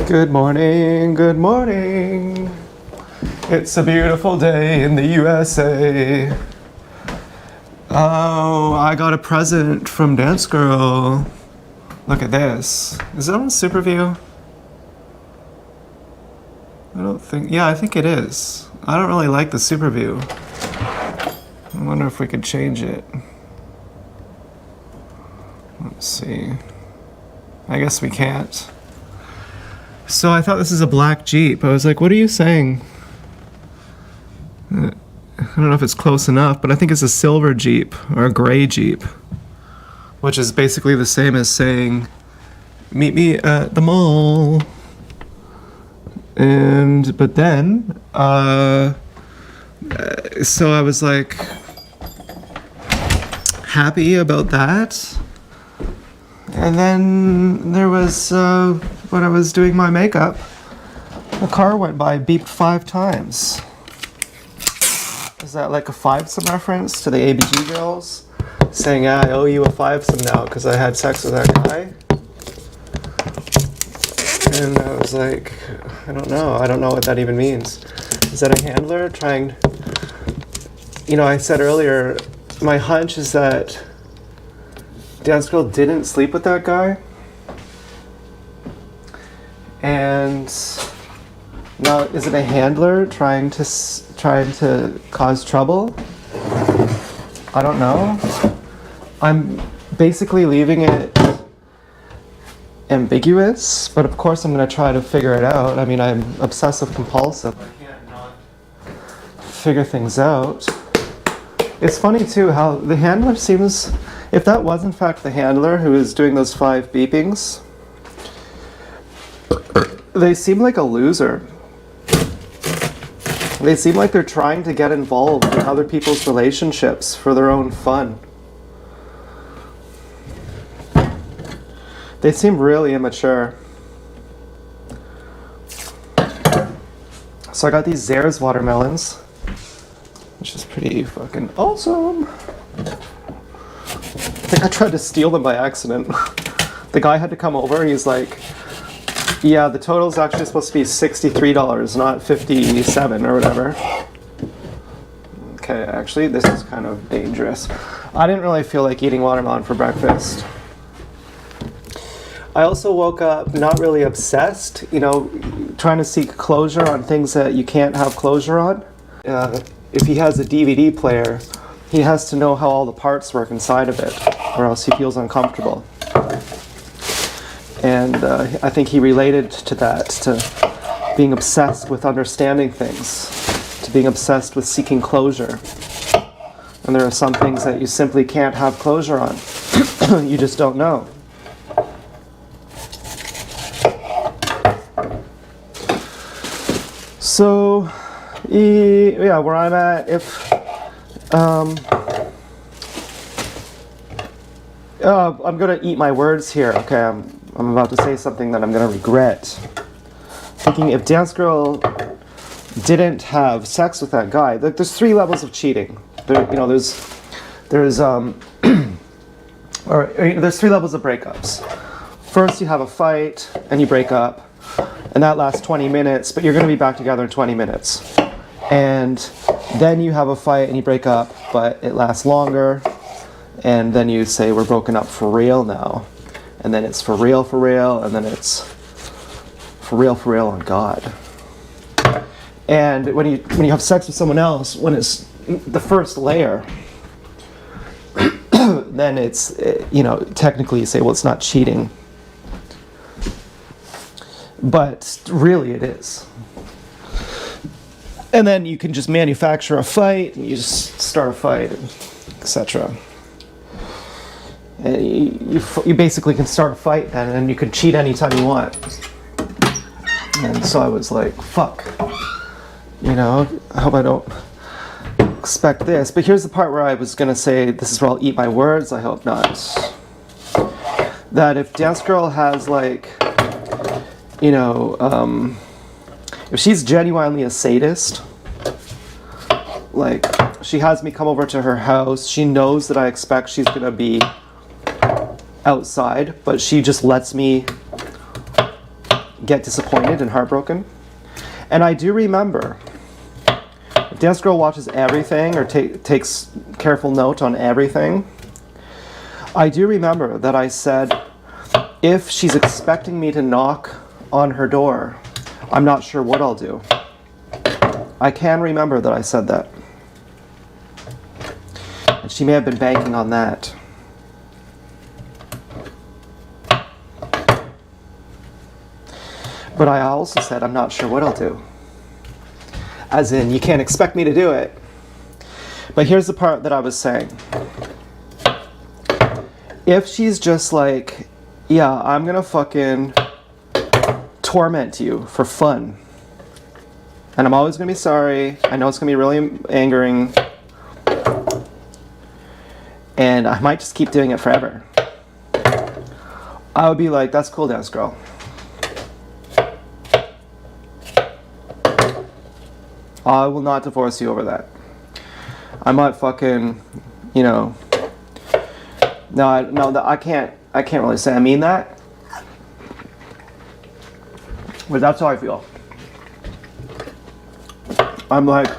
Good morning, good morning. It's a beautiful day in the USA. Oh, I got a present from Dance Girl. Look at this. Is it on Superview? I think it is. I don't really like the Superview. I wonder if we could change it. Let's see. I guess we can't. So I thought this is a black Jeep. I was like, what are you saying? I don't know if it's close enough, but I think it's a silver Jeep or a gray Jeep, which is basically the same as saying, meet me at the mall. But then, so I was like, happy about that. And then there was, when I was doing my makeup, the car went by, beeped 5 times. Is that like a fivesome reference to the ABG girls? Saying, yeah, I owe you a fivesome now because I had sex with that guy? And I was like, I don't know what that even means. Is that a handler trying, I said earlier, my hunch is that Dance Girl didn't sleep with that guy. And now, is it a handler trying to cause trouble? I don't know. I'm basically leaving it ambiguous, but of course I'm going to try to figure it out. I mean, I'm obsessive compulsive. I can't not figure things out. It's funny too how the handler seems, if that was in fact the handler who is doing those 5 beepings, they seem like a loser. They seem like they're trying to get involved in other people's relationships for their own fun. They seem really immature. So I got these Zehrs watermelons, which is pretty fucking awesome. I think I tried to steal them by accident. The guy had to come over and he's like, yeah, the total is actually supposed to be $63, not $57 or whatever. Okay, actually, this is kind of dangerous. I didn't really feel like eating watermelon for breakfast. I also woke up not really obsessed, trying to seek closure on things that you can't have closure on. If he has a DVD player, he has to know how all the parts work inside of it, or else he feels uncomfortable. And I think he related to that, to being obsessed with understanding things, to being obsessed with seeking closure. And there are some things that you simply can't have closure on. You just don't know. So, yeah, where I'm at, if I'm gonna eat my words here. Okay, I'm about to say something that I'm gonna regret. Thinking if Dance Girl didn't have sex with that guy, there's 3 levels of cheating. There's 3 levels of breakups. First, you have a fight and you break up, and that lasts 20 minutes, but you're gonna be back together in 20 minutes. And then you have a fight and you break up, but it lasts longer. And then you say, we're broken up for real now. And then it's for real, and then it's for real on God. And when you have sex with someone else, when it's the first layer, then it's, technically you say, well, it's not cheating. But really it is. And then you can just manufacture a fight, and you just start a fight, etc. And you basically can start a fight then, and you can cheat anytime you want. And so I was like, fuck. I hope I don't expect this. But here's the part where I was going to say, this is where I'll eat my words. I hope not. That if Dance Girl has if she's genuinely a sadist, she has me come over to her house, she knows that I expect she's gonna be outside, but she just lets me get disappointed and heartbroken. And I do remember, Dance Girl watches everything or takes careful note on everything. I do remember that I said, if she's expecting me to knock on her door, I'm not sure what I'll do. I can remember that I said that. And she may have been banking on that. But I also said, I'm not sure what I'll do. As in, you can't expect me to do it. But here's the part that I was saying. If she's just like, yeah, I'm gonna fucking torment you for fun. And I'm always gonna be sorry. I know it's gonna be really angering. And I might just keep doing it forever. I would be like, that's cool, Dance Girl. I will not divorce you over that. I might fucking, you know. No, I can't really say I mean that. But that's how I feel. I'm like,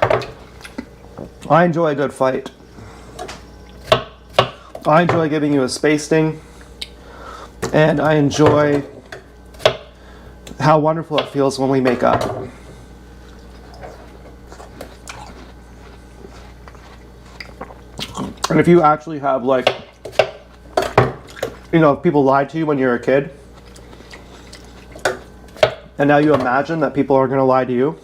I enjoy a good fight. I enjoy giving you a space sting. And I enjoy how wonderful it feels when we make up. And if you actually have, like, you know, if people lied to you when you're a kid, and now you imagine that people are going to lie to you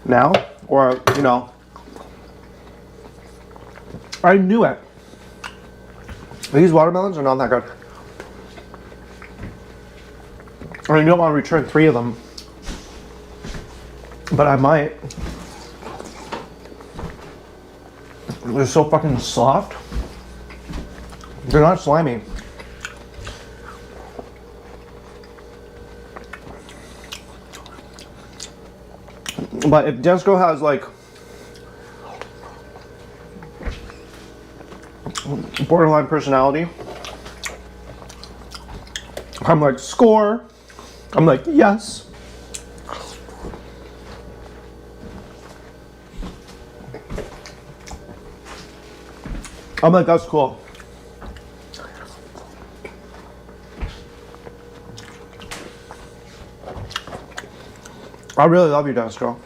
now, or, you know, I knew it. These watermelons are not that good. I mean, you don't want to return 3 of them, but I might. They're so fucking soft. They're not slimy. But if Dance Girl has like borderline personality, I'm like, score. I'm like, yes. I'm like, that's cool. I really love you, Dance Girl.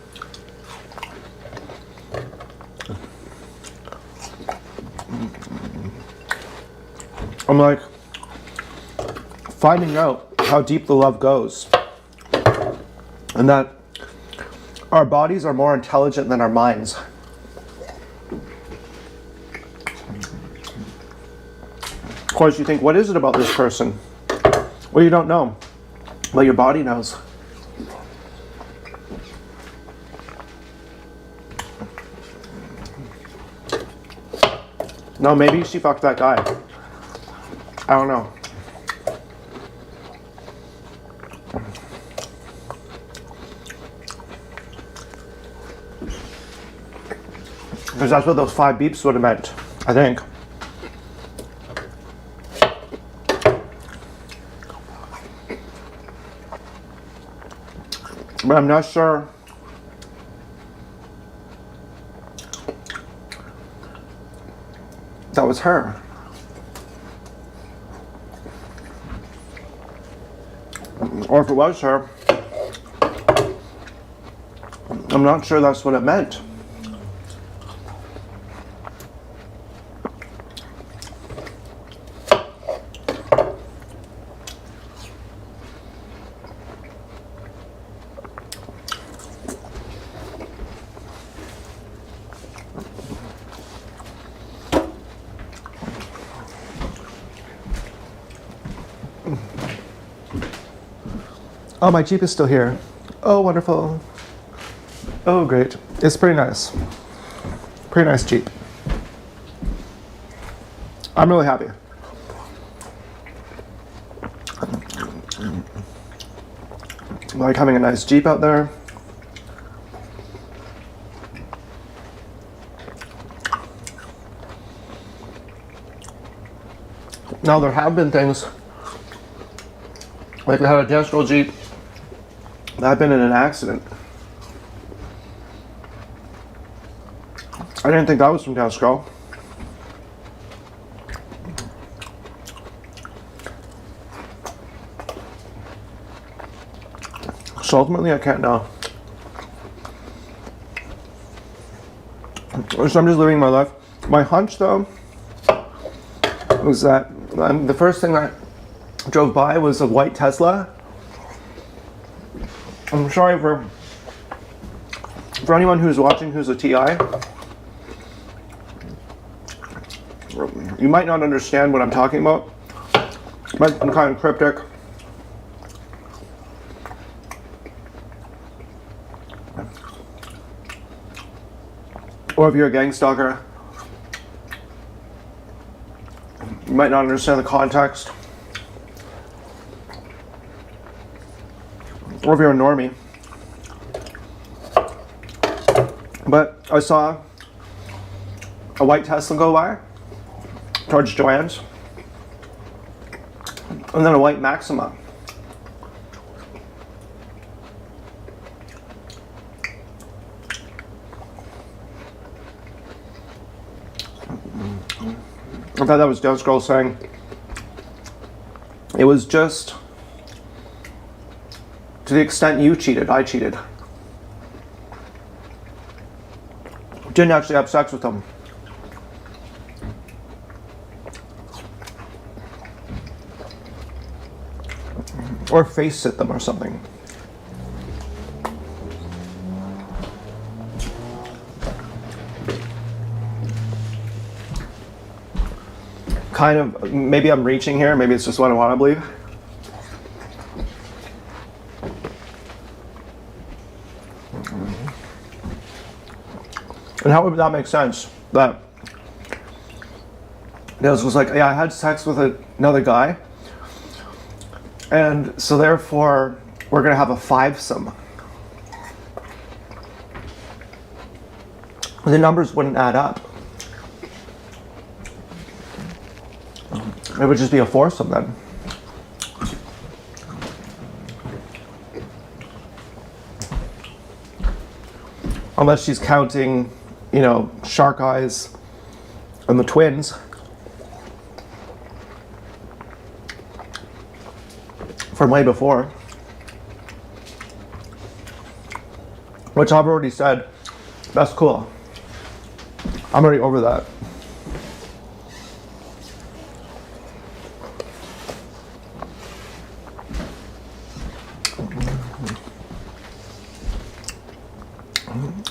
I'm like, finding out how deep the love goes. And that our bodies are more intelligent than our minds. Of course, you think, what is it about this person? Well, you don't know. Well, your body knows. No, maybe she fucked that guy. I don't know. Because that's what those 5 beeps would have meant, I think. But I'm not sure. That was her. Or if it was her, I'm not sure that's what it meant. Oh, my Jeep is still here. Oh, wonderful. Oh, great. It's pretty nice. Pretty nice Jeep. I'm really happy. I like having a nice Jeep out there. Now, there have been things Like I had a dance girl Jeep that had been in an accident. I didn't think that was from Dance Girl. So ultimately I can't know. So I'm just living my life. My hunch though was that the first thing that drove by was a white Tesla. I'm sorry for anyone who's watching who's a TI. You might not understand what I'm talking about. It might be kind of cryptic. Or if you're a gang stalker, you might not understand the context. Or if you're a normie. But I saw a white Tesla go by towards Joanne's, and then a white Maxima. I thought that was Dance Girl saying it was just to the extent you cheated, I cheated. Didn't actually have sex with them. Or face sit them or something. Kind of, maybe I'm reaching here, maybe it's just what I want to believe. And how would that make sense? That Nils was like, yeah, I had sex with another guy, and so therefore we're gonna have a fivesome. The numbers wouldn't add up. It would just be a foursome then. Unless she's counting, you know, Shark Eyes and the twins. From way before. Which I've already said, that's cool. I'm already over that.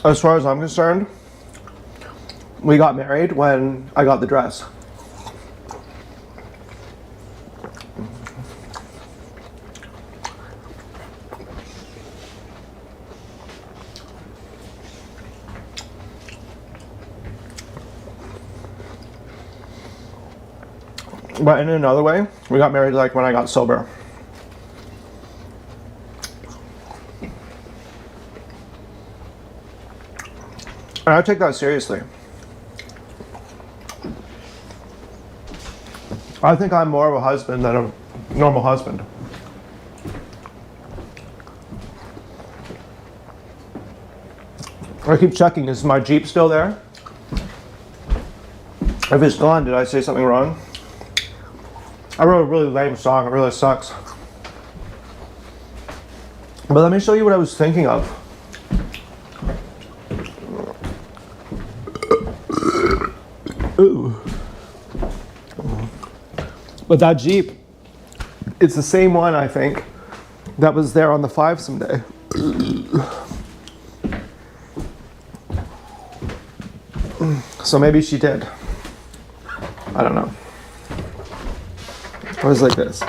As far as I'm concerned, we got married when I got the dress. But in another way, we got married like when I got sober. And I take that seriously. I think I'm more of a husband than a normal husband. I keep checking, is my Jeep still there? If it's gone, did I say something wrong? I wrote a really lame song, it really sucks. But let me show you what I was thinking of. Ooh. But that Jeep, it's the same one, I think, that was there on the fivesome day. So maybe she did. I don't know. It was like this.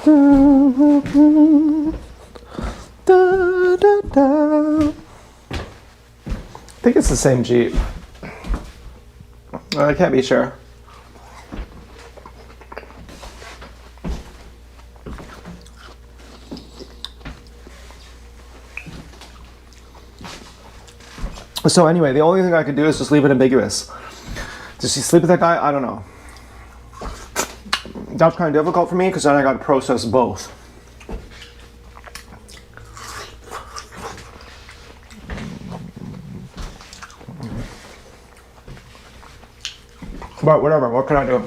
Da, da, da. I think it's the same Jeep. I can't be sure. So anyway, the only thing I could do is just leave it ambiguous. Did she sleep with that guy? I don't know. That's kind of difficult for me because then I got to process both. But whatever, what can I do?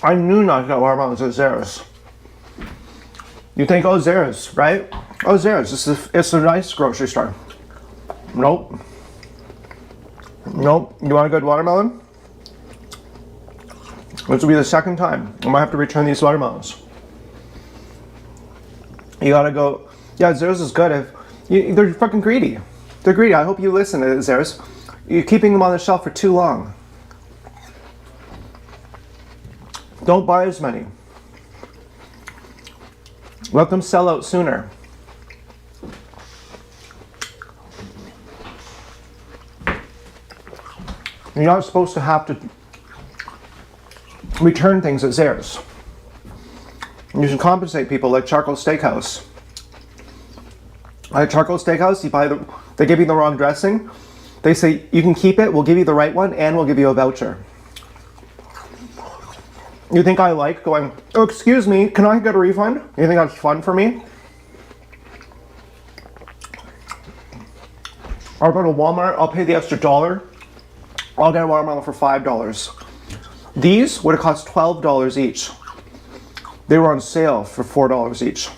I knew not to get watermelons at Zara's. You think, oh, Zara's, right? Oh, Zara's, it's a nice grocery store. Nope. Nope. You want a good watermelon? This will be the second time. I might have to return these watermelons. You gotta go, yeah, Zara's is good. They're fucking greedy. They're greedy. I hope you listen to Zara's. You're keeping them on the shelf for too long. Don't buy as many. Let them sell out sooner. You're not supposed to have to return things at Zara's. You should compensate people like Charcoal Steakhouse. At Charcoal Steakhouse, they give you the wrong dressing. They say, you can keep it, we'll give you the right one, and we'll give you a voucher. You think I like going, oh, excuse me, can I get a refund? You think that's fun for me? I'll go to Walmart, I'll pay the extra $1. I'll get a watermelon for $5. These would have cost $12 each. They were on sale for $4 each.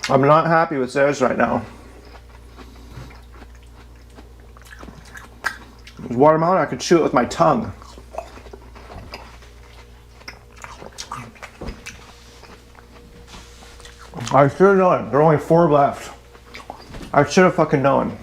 I'm not happy with Zara's right now. Watermelon, I could chew it with my tongue. I should have known. There are only 4 left. I should have fucking known.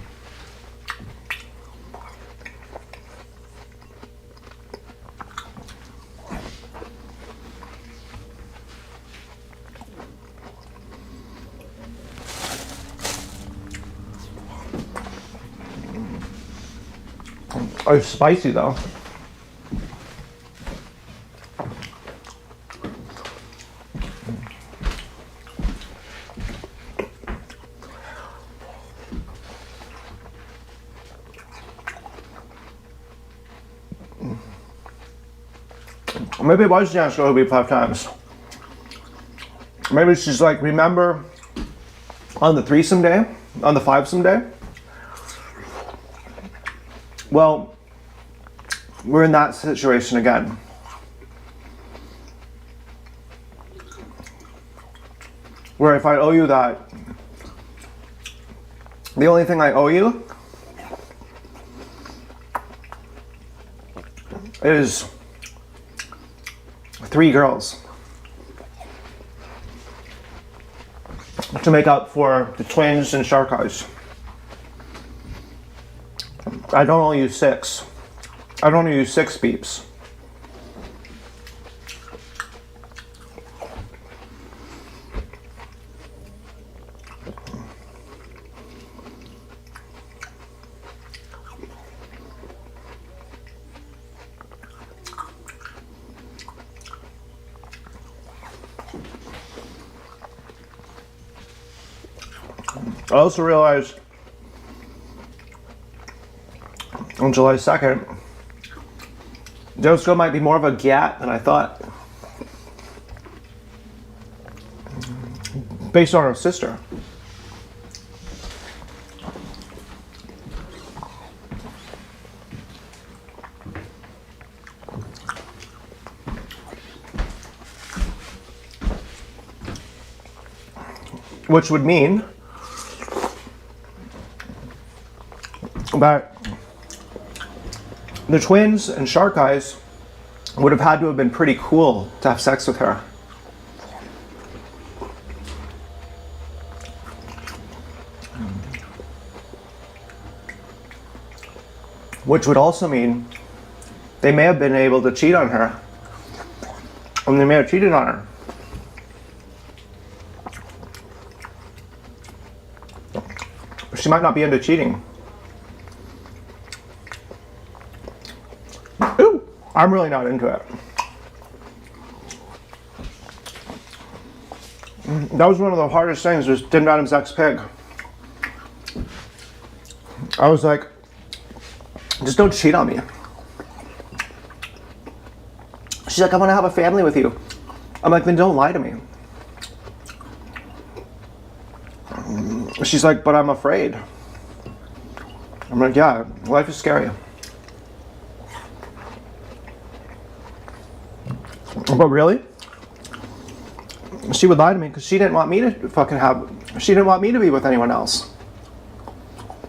Oh, it's spicy though. Maybe it was Jan's going to be 5 times. Maybe she's like, remember on the threesome day? On the 5-some day? Well, we're in that situation again. Where if I owe you that, the only thing I owe you is 3 girls to make up for the twins and shark eyes. I don't owe you 6. I don't owe you 6 beeps. I also realized on July 2nd, Jessica might be more of a gat than I thought, based on her sister. Which would mean that the twins and Shark Eyes would have had to have been pretty cool to have sex with her. Which would also mean they may have been able to cheat on her. And they may have cheated on her. She might not be into cheating. Ooh, I'm really not into it. That was one of the hardest things, was Tim Adams' ex-pig. I was like, just don't cheat on me. She's like, I want to have a family with you. I'm like, then don't lie to me. She's like, but I'm afraid. I'm like, yeah, life is scary. But really? She would lie to me because she didn't want me to she didn't want me to be with anyone else.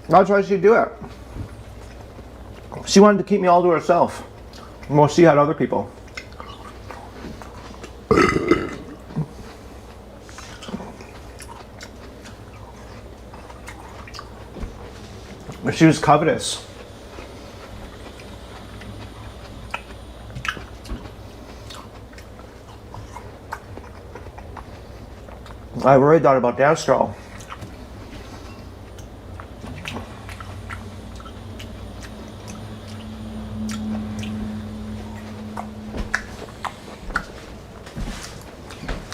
That's why she'd do it. She wanted to keep me all to herself. Well, she had other people. She was covetous. I worried that about Destro.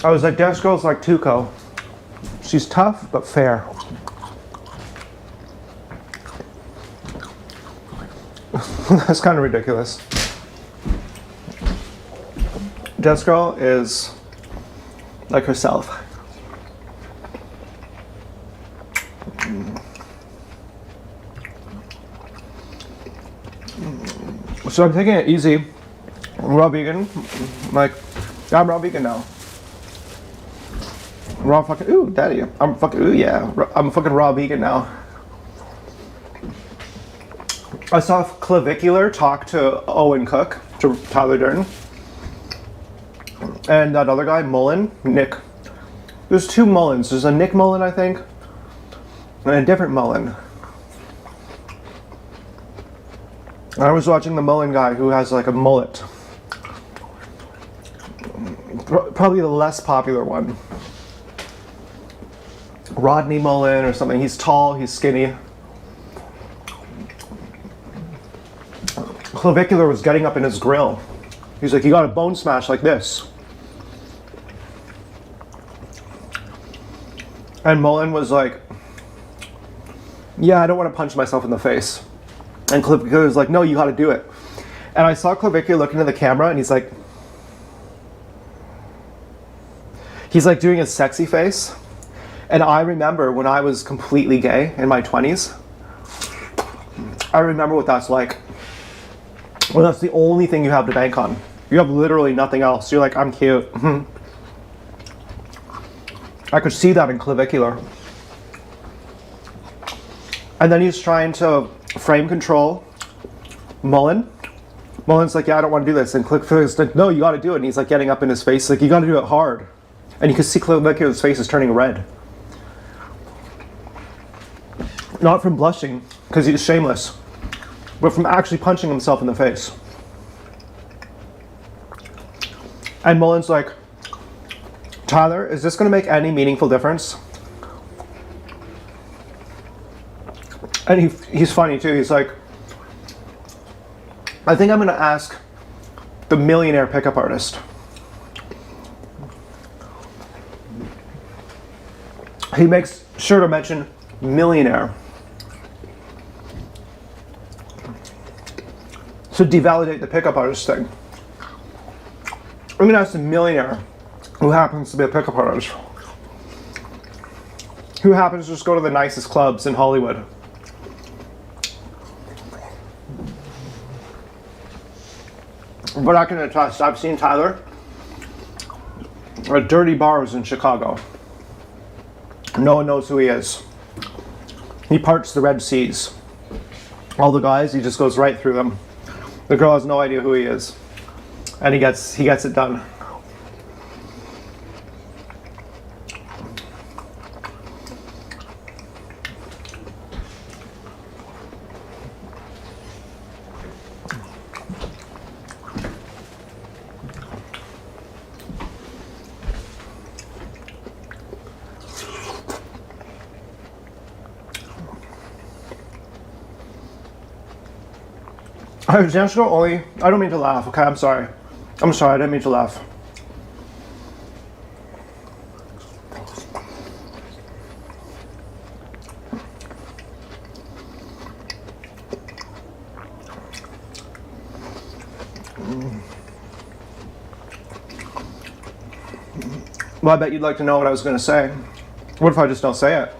I was like, Destro's like Tuco. She's tough, but fair. That's kind of ridiculous. Destro is like herself. So I'm taking it easy. Raw vegan. Like, I'm raw vegan now. Raw fucking, ooh, daddy. I'm fucking, ooh, yeah. I'm fucking raw vegan now. I saw Clavicular talk to Owen Cook, to Tyler Durden. And that other guy, Mullen, Nick. There's two Mullins. There's a Nick Mullen, I think, and a different Mullen. I was watching the Mullen guy who has like a mullet. Probably the less popular one. Rodney Mullen or something. He's tall, he's skinny. Clavicular was getting up in his grill. He's like, you got a bone smash like this. And Mullen was like, yeah, I don't want to punch myself in the face. And Clavicular was like, no, you got to do it. And I saw Clavicular look into the camera and he's like doing his sexy face. And I remember when I was completely gay in my 20s, I remember what that's like. Well, that's the only thing you have to bank on. You have literally nothing else. You're like, I'm cute. I could see that in Clavicular. And then he's trying to frame control Mullen. Mullen's like, yeah, I don't want to do this. And Clavicular's like, no, you got to do it. And he's like getting up in his face, like, you got to do it hard. And you can see Clavicular's face is turning red. Not from blushing, because he's shameless, but from actually punching himself in the face. And Mullen's like, Tyler, is this going to make any meaningful difference? And he's funny too. He's like, I think I'm going to ask the millionaire pickup artist. He makes sure to mention millionaire to devalidate the pickup artist thing. I'm gonna ask a millionaire who happens to be a pickup artist, who happens to just go to the nicest clubs in Hollywood. But I can attest, I've seen Tyler at dirty bars in Chicago. No one knows who he is. He parts the Red Seas. All the guys, he just goes right through them. The girl has no idea who he is. And he gets it done. I don't mean to laugh, okay, I'm sorry, I didn't mean to laugh. Well, I bet you'd like to know what I was going to say. What if I just don't say it?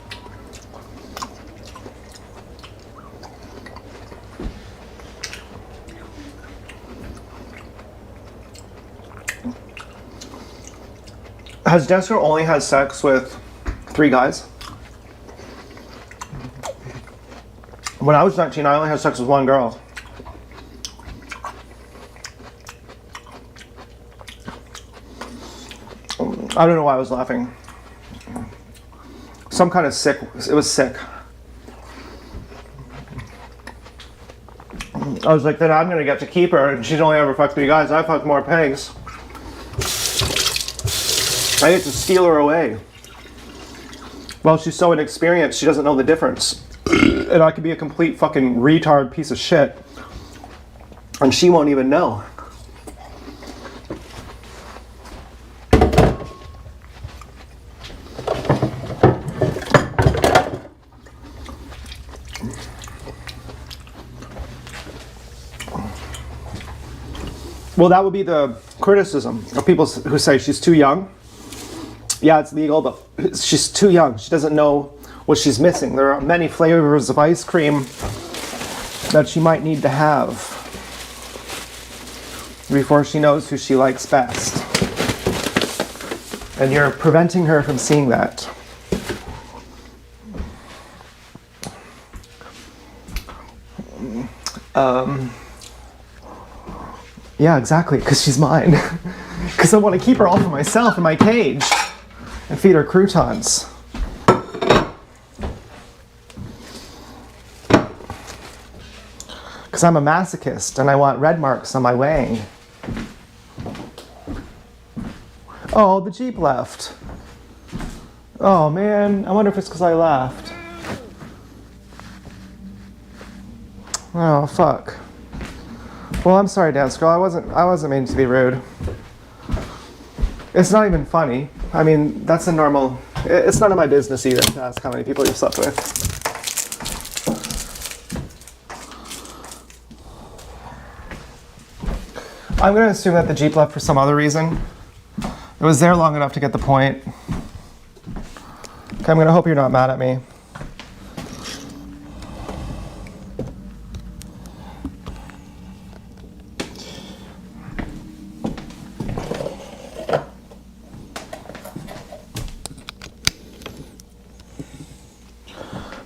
Has Dexter only had sex with 3 guys? When I was 19, I only had sex with 1 girl. I don't know why I was laughing. Some kind of sick, it was sick. I was like, then I'm gonna get to keep her, and she's only ever fucked 3 guys. I fucked more pigs. I get to steal her away. Well, she's so inexperienced, she doesn't know the difference. And I could be a complete fucking retard piece of shit. And she won't even know. Well, that would be the criticism of people who say she's too young. Yeah, it's legal, but she's too young. She doesn't know what she's missing. There are many flavors of ice cream that she might need to have before she knows who she likes best. And you're preventing her from seeing that. Yeah, exactly, because she's mine. Because I want to keep her all for myself in my cage and feed her croutons. Because I'm a masochist and I want red marks on my wang. Oh, the Jeep left. Oh man, I wonder if it's because I laughed. Oh, fuck. Well, I'm sorry, Dance Girl. I wasn't meaning to be rude. It's not even funny. I mean, that's a normal... It's none of my business either to ask how many people you've slept with. I'm going to assume that the Jeep left for some other reason. It was there long enough to get the point. Okay, I'm going to hope you're not mad at me.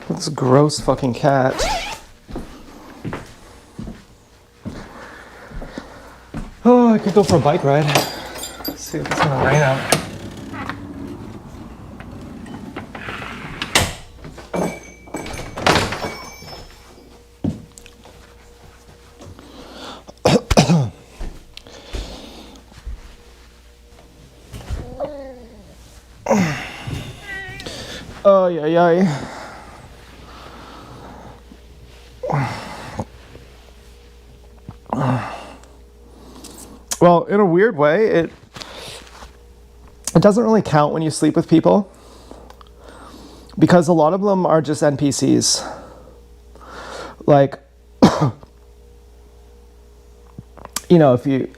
This gross fucking cat. Oh, I could go for a bike ride. Let's see if it's gonna rain out. Oh, yeah, yeah. Well, in a weird way, it doesn't really count when you sleep with people because a lot of them are just NPCs. Like, you know, if you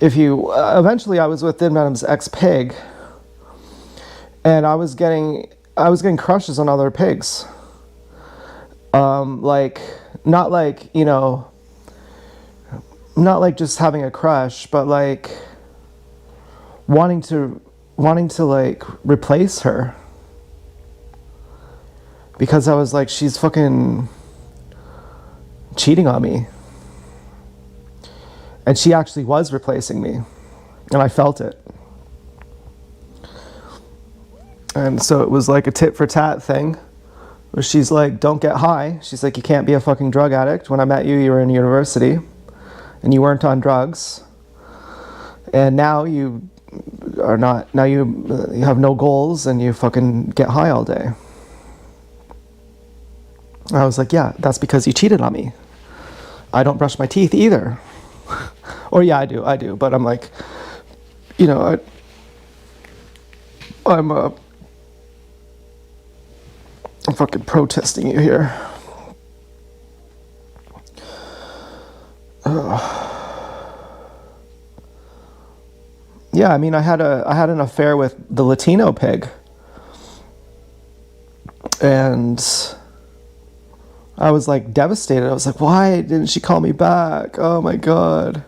eventually I was with Thin Venom's ex-pig, and I was getting crushes on other pigs. Like, not like, you know, not like just having a crush, but like wanting to like replace her, because I was like, she's fucking cheating on me. And she actually was replacing me, and I felt it. And so it was like a tit for tat thing, where she's like, don't get high. She's like, you can't be a fucking drug addict. When I met you, you were in university and you weren't on drugs. And now you are not, now you have no goals and you fucking get high all day. And I was like, yeah, that's because you cheated on me. I don't brush my teeth either. Or yeah, I do. But I'm like, you know, I'm fucking protesting you here. Yeah, I mean, I had an affair with the Latino pig, and I was like devastated. I was like, why didn't she call me back? Oh my God.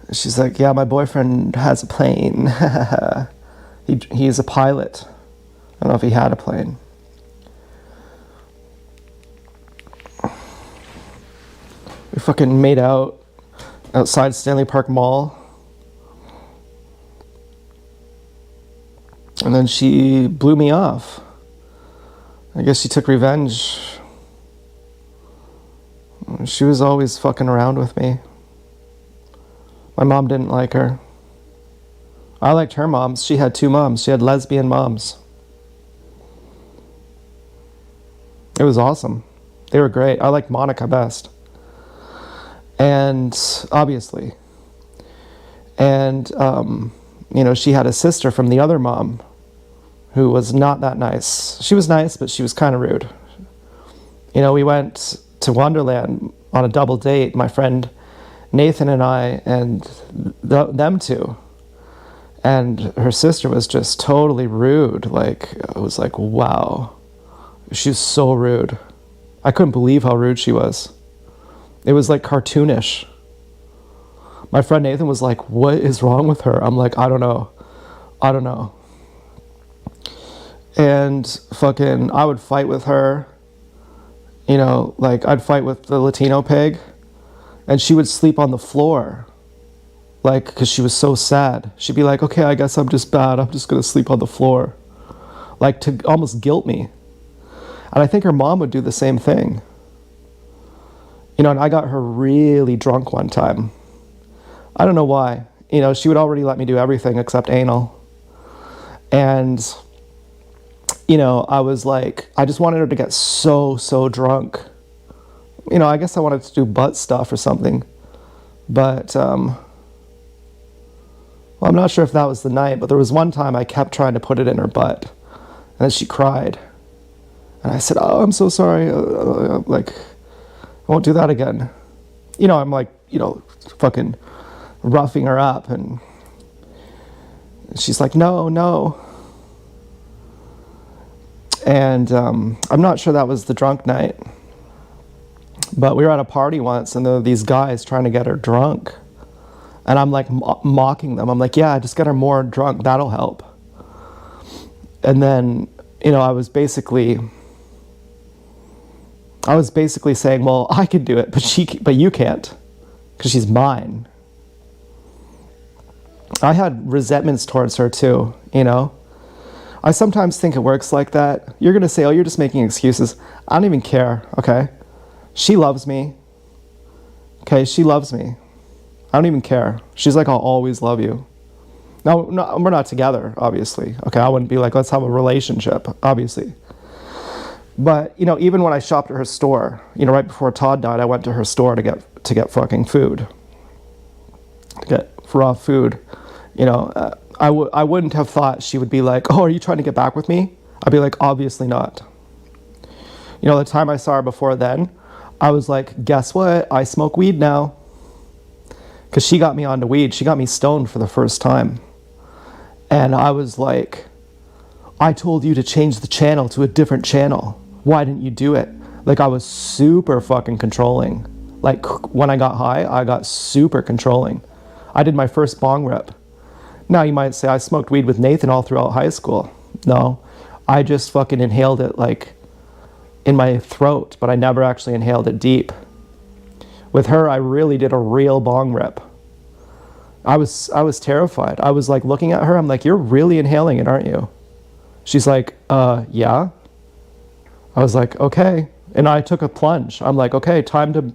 And she's like, yeah, my boyfriend has a plane. He's a pilot. I don't know if he had a plane. We fucking made out outside Stanley Park Mall. And then she blew me off. I guess she took revenge. She was always fucking around with me. My mom didn't like her. I liked her moms. She had 2 moms. She had lesbian moms. It was awesome. They were great. I liked Monica best. And obviously. And, you know, she had a sister from the other mom who was not that nice. She was nice, but she was kind of rude. You know, we went to Wonderland on a double date, my friend Nathan and I, and them two. And her sister was just totally rude. Like, I was like, wow. She was so rude. I couldn't believe how rude she was. It was like cartoonish. My friend Nathan was like, what is wrong with her? I'm like, I don't know. And fucking, I would fight with her. You know, like, I'd fight with the Latino pig, and she would sleep on the floor. Like, because she was so sad. She'd be like, okay, I guess I'm just bad. I'm just going to sleep on the floor. Like, to almost guilt me. And I think her mom would do the same thing. You know, and I got her really drunk one time. I don't know why. You know, she would already let me do everything except anal. And, you know, I was like, I just wanted her to get so drunk. You know, I guess I wanted to do butt stuff or something. But, well, I'm not sure if that was the night, but there was one time I kept trying to put it in her butt. And then she cried. And I said, oh, I'm so sorry. Like, I won't do that again. You know, I'm like, you know, fucking roughing her up. And she's like, no. And I'm not sure that was the drunk night. But we were at a party once, and there were these guys trying to get her drunk. And I'm like mocking them. I'm like, yeah, just get her more drunk. That'll help. And then, you know, I was basically saying, well, I can do it, but you can't, because she's mine. I had resentments towards her too, you know. I sometimes think it works like that. You're going to say, oh, you're just making excuses. I don't even care, okay? She loves me. Okay, she loves me. I don't even care. She's like, I'll always love you. No, we're not together, obviously. Okay, I wouldn't be like, let's have a relationship, obviously. But, you know, even when I shopped at her store, you know, right before Todd died, I went to her store to get fucking food. To get raw food. You know, I wouldn't have thought she would be like, oh, are you trying to get back with me? I'd be like, obviously not. You know, the time I saw her before then, I was like, guess what? I smoke weed now. Because she got me onto weed. She got me stoned for the first time. And I was like, I told you to change the channel to a different channel. Why didn't you do it? Like, I was super fucking controlling. Like, when I got high, I got super controlling. I did my first bong rip. Now, you might say I smoked weed with Nathan all throughout high school. No, I just fucking inhaled it, like, in my throat, but I never actually inhaled it deep. With her, I really did a real bong rip. I was terrified. I was like looking at her, I'm like, you're really inhaling it, aren't you? She's like, yeah. I was like, okay. And I took a plunge. I'm like, okay, time to,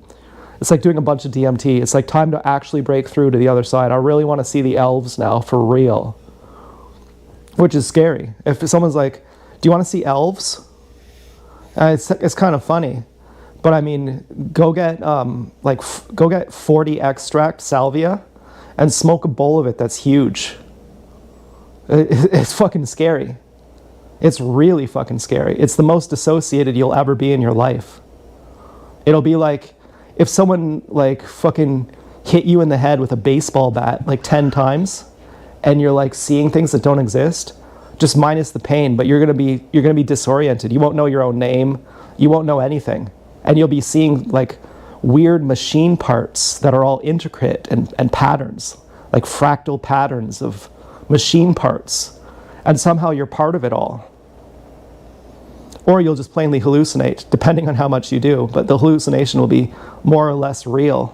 it's like doing a bunch of DMT. It's like time to actually break through to the other side. I really want to see the elves now, for real. Which is scary. If someone's like, do you want to see elves? It's kind of funny. But I mean, go get go get 40 extract salvia and smoke a bowl of it that's huge. It's fucking scary. It's really fucking scary. It's the most dissociated you'll ever be in your life. It'll be like if someone like fucking hit you in the head with a baseball bat like 10 times and you're like seeing things that don't exist, just minus the pain, but you're gonna be disoriented. You won't know your own name. You won't know anything. And you'll be seeing like weird machine parts that are all intricate and patterns, like fractal patterns of machine parts. And somehow you're part of it all. Or you'll just plainly hallucinate, depending on how much you do. But the hallucination will be more or less real.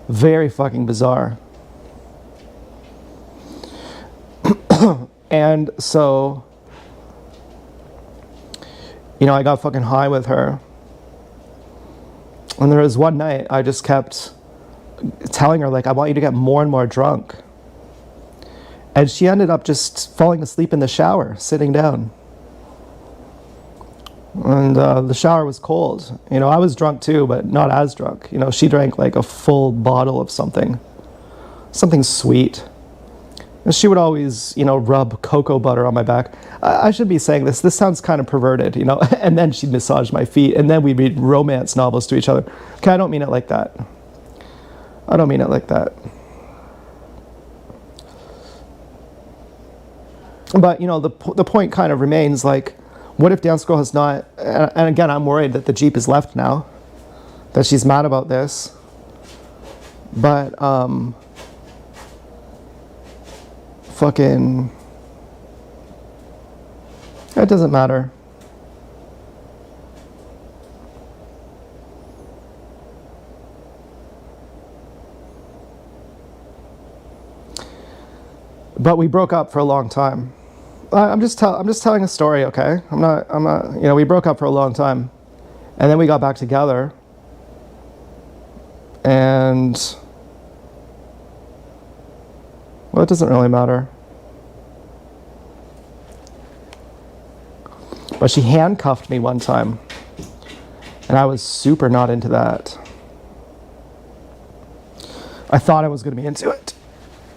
Very fucking bizarre. And so, you know, I got fucking high with her. And there was one night I just kept telling her, like, I want you to get more and more drunk. And she ended up just falling asleep in the shower, sitting down. And the shower was cold. You know, I was drunk too, but not as drunk. You know, she drank like a full bottle of something sweet. And she would always, you know, rub cocoa butter on my back. I should be saying this. This sounds kind of perverted, you know. And then she'd massage my feet, and then we'd read romance novels to each other. Okay, I don't mean it like that. I don't mean it like that. But, you know, the point kind of remains, like, what if Dance Girl has not, and again, I'm worried that the Jeep is left now, that she's mad about this. But, fucking, it doesn't matter. But we broke up for a long time. I'm just telling a story, okay? I'm not, you know, we broke up for a long time. And then we got back together. And, well, it doesn't really matter. But she handcuffed me one time. And I was super not into that. I thought I was going to be into it.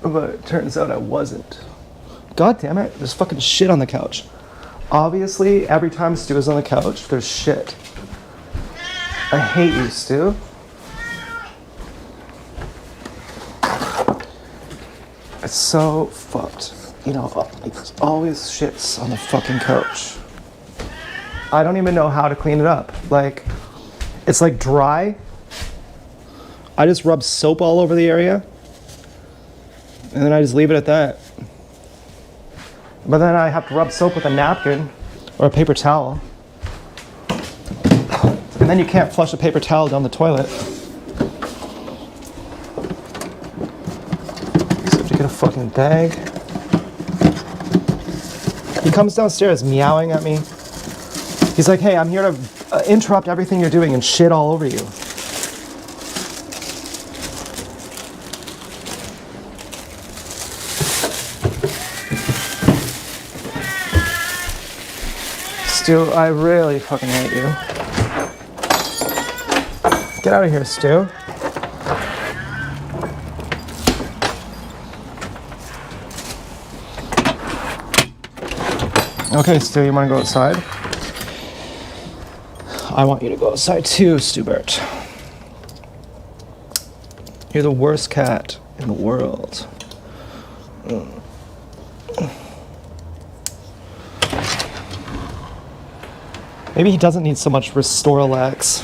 But it turns out I wasn't. God damn it, there's fucking shit on the couch. Obviously, every time Stu is on the couch, there's shit. I hate you, Stu. It's so fucked. You know, there's always shits on the fucking couch. I don't even know how to clean it up. Like, it's like dry. I just rub soap all over the area. And then I just leave it at that. But then I have to rub soap with a napkin or a paper towel. And then you can't flush a paper towel down the toilet. So you have to get a fucking bag. He comes downstairs meowing at me. He's like, hey, I'm here to interrupt everything you're doing and shit all over you. Stu, I really fucking hate you. Get out of here, Stu. Okay, Stu, you want to go outside? I want you to go outside too, Stubert. You're the worst cat in the world. Maybe he doesn't need so much Restoralax.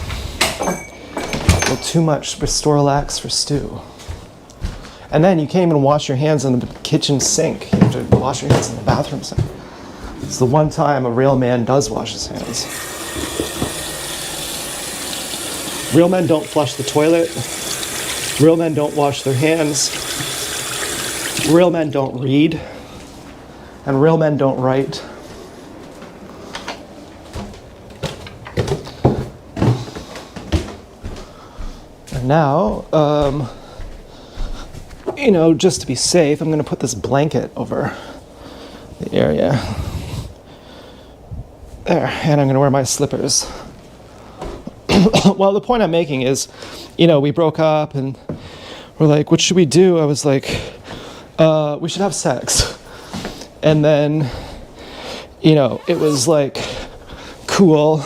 Well, too much Restoralax for Stu. And then you can't even wash your hands in the kitchen sink. You have to wash your hands in the bathroom sink. It's the one time a real man does wash his hands. Real men don't flush the toilet. Real men don't wash their hands. Real men don't read. And real men don't write. And now, just to be safe, I'm going to put this blanket over the area. There, and I'm going to wear my slippers. Well, the point I'm making is, we broke up and we're like, what should we do? I was like, we should have sex. And then, it was like cool.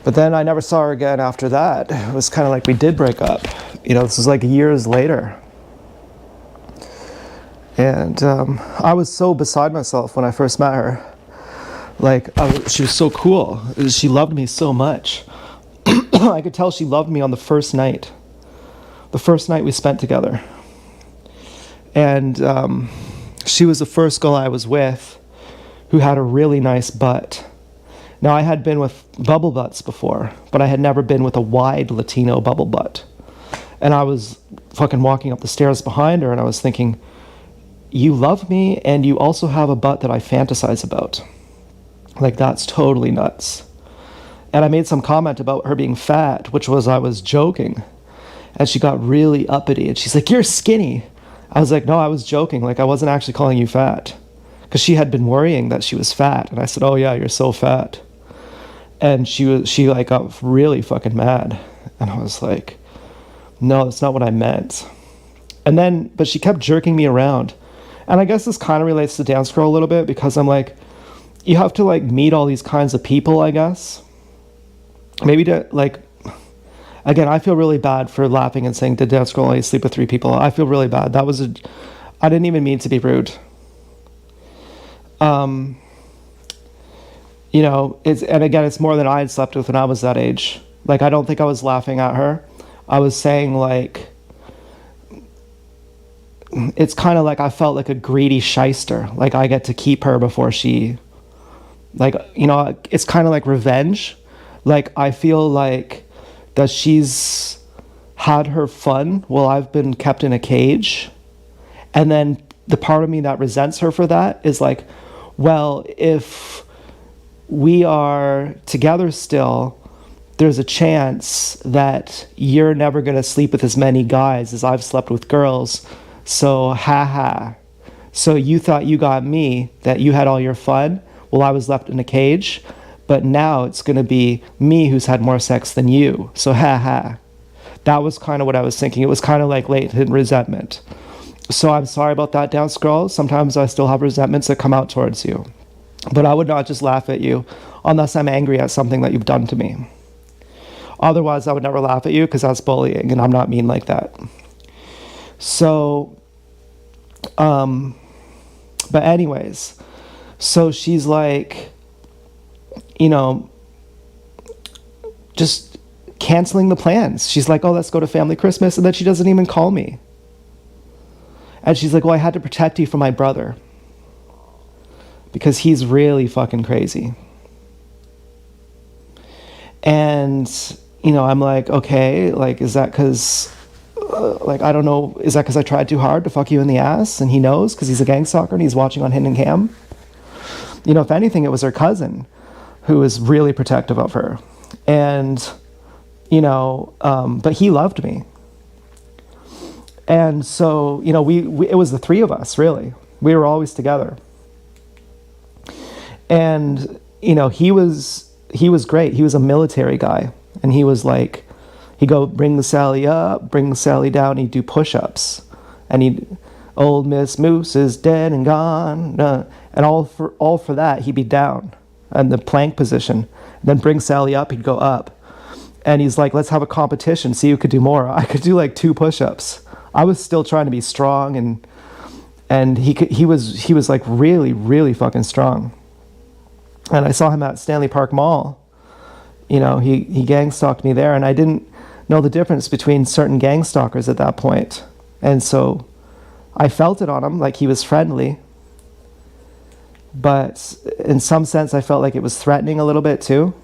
But then I never saw her again after that. It was kind of like we did break up. This was like years later. And I was so beside myself when I first met her. Like, she was so cool. She loved me so much. I could tell she loved me on the first night. The first night we spent together. And she was the first girl I was with who had a really nice butt. Now, I had been with bubble butts before, but I had never been with a wide Latino bubble butt. And I was fucking walking up the stairs behind her, and I was thinking, you love me, and you also have a butt that I fantasize about. Like, that's totally nuts. And I made some comment about her being fat, which was I was joking. And she got really uppity, and she's like, you're skinny. I was like, no, I was joking. Like, I wasn't actually calling you fat. Because she had been worrying that she was fat. And I said, oh, yeah, you're so fat. And she got really fucking mad. And I was like, no, that's not what I meant. But she kept jerking me around. And I guess this kind of relates to Dance Girl a little bit, because I'm like, you have to like meet all these kinds of people, I guess. Maybe to like, again, I feel really bad for laughing and saying, did Dance Girl only sleep with 3 people? I feel really bad. I didn't even mean to be rude. It's more than I had slept with when I was that age. Like, I don't think I was laughing at her. I was saying, like, it's kind of like I felt like a greedy shyster. Like, I get to keep her before she, like, it's kind of like revenge. Like, I feel like that she's had her fun while I've been kept in a cage. And then the part of me that resents her for that is like, well, if we are together still, there's a chance that you're never going to sleep with as many guys as I've slept with girls. So, haha. So you thought you got me, that you had all your fun while I was left in a cage, but now it's going to be me who's had more sex than you. So, haha. That was kind of what I was thinking. It was kind of like latent resentment. So I'm sorry about that, Dance Girl. Sometimes I still have resentments that come out towards you. But I would not just laugh at you unless I'm angry at something that you've done to me. Otherwise, I would never laugh at you because that's bullying, and I'm not mean like that. So, but anyways, so she's like, just canceling the plans. She's like, oh, let's go to family Christmas, and then she doesn't even call me. And she's like, well, I had to protect you from my brother because he's really fucking crazy. And, I'm like, okay, like, is that because, I don't know, is that because I tried too hard to fuck you in the ass and he knows because he's a gang stalker and he's watching on Hidden Cam? If anything, it was her cousin who was really protective of her. And, but he loved me. And so, we it was the 3 of us, really. We were always together. And, he was great. He was a military guy. And he was like, he'd go bring the Sally up, bring the Sally down, he'd do push-ups. And Old Miss Moose is dead and gone. And all for that, he'd be down in the plank position. And then bring Sally up, he'd go up. And he's like, let's have a competition, see who could do more. I could do like 2 push-ups. I was still trying to be strong, and he was like really, really fucking strong. And I saw him at Stanley Park Mall. You know, he gang stalked me there, and I didn't know the difference between certain gang stalkers at that point. And so I felt it on him, like he was friendly. But in some sense, I felt like it was threatening a little bit too.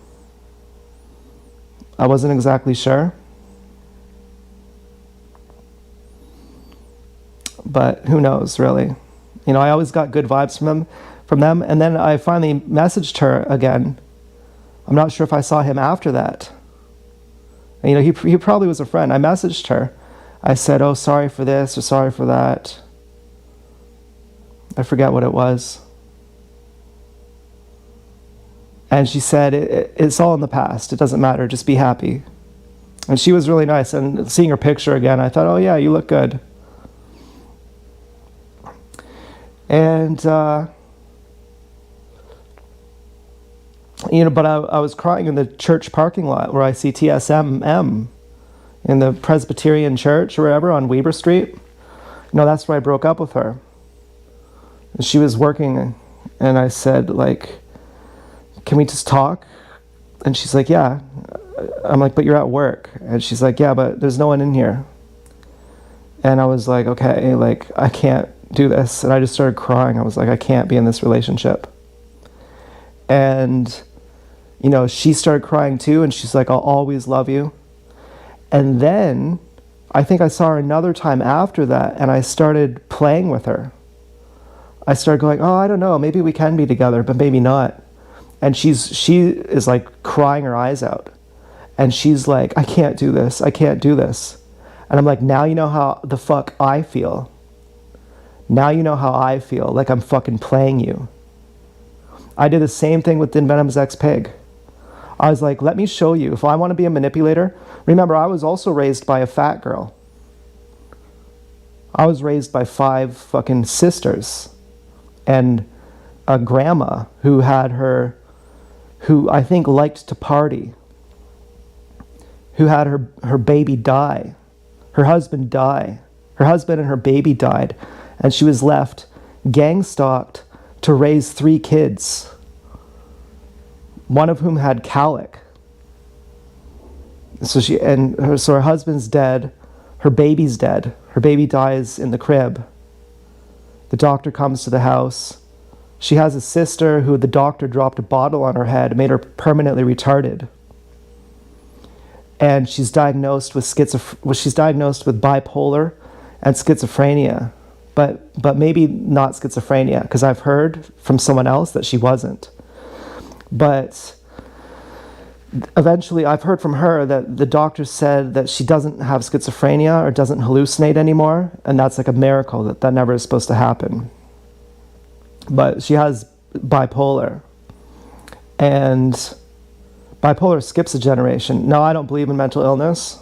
I wasn't exactly sure. But who knows, really. You know, I always got good vibes from them. And then I finally messaged her again. I'm not sure if I saw him after that. And, you know, he probably was a friend. I messaged her. I said, oh, sorry for this or sorry for that. I forget what it was. And she said, it's all in the past. It doesn't matter. Just be happy. And she was really nice. And seeing her picture again, I thought, oh, yeah, you look good. And, you know, but I was crying in the church parking lot where I see TSMM in the Presbyterian Church or wherever on Weber Street. You know, that's where I broke up with her. And she was working, and I said, like, can we just talk? And she's like, yeah. I'm like, but you're at work. And she's like, yeah, but there's no one in here. And I was like, okay, like, I can't do this. And I just started crying. I was like, I can't be in this relationship. And, you know, she started crying too, and she's like, I'll always love you. And then I think I saw her another time after that, and I started playing with her. I started going, oh, I don't know, maybe we can be together, but maybe not. And she is like crying her eyes out. And she's like, I can't do this. I can't do this. And I'm like, now you know how the fuck I feel. Now you know how I feel, like I'm fucking playing you. I did the same thing with Din Venom's ex-pig. I was like, let me show you. If I want to be a manipulator, remember, I was also raised by a fat girl. I was raised by 5 fucking sisters and a grandma who I think liked to party, who had her baby die, her husband die. Her husband and her baby died, and she was left gang-stalked to raise 3 kids, one of whom had colic. So her husband's dead, her baby's dead. Her baby dies in the crib. The doctor comes to the house. She has a sister who the doctor dropped a bottle on her head, made her permanently retarded. And she's diagnosed with bipolar and schizophrenia, but maybe not schizophrenia, because I've heard from someone else that she wasn't. But eventually I've heard from her that the doctor said that she doesn't have schizophrenia or doesn't hallucinate anymore, and that's like a miracle, that never is supposed to happen. But she has bipolar, and bipolar skips a generation. Now, I don't believe in mental illness.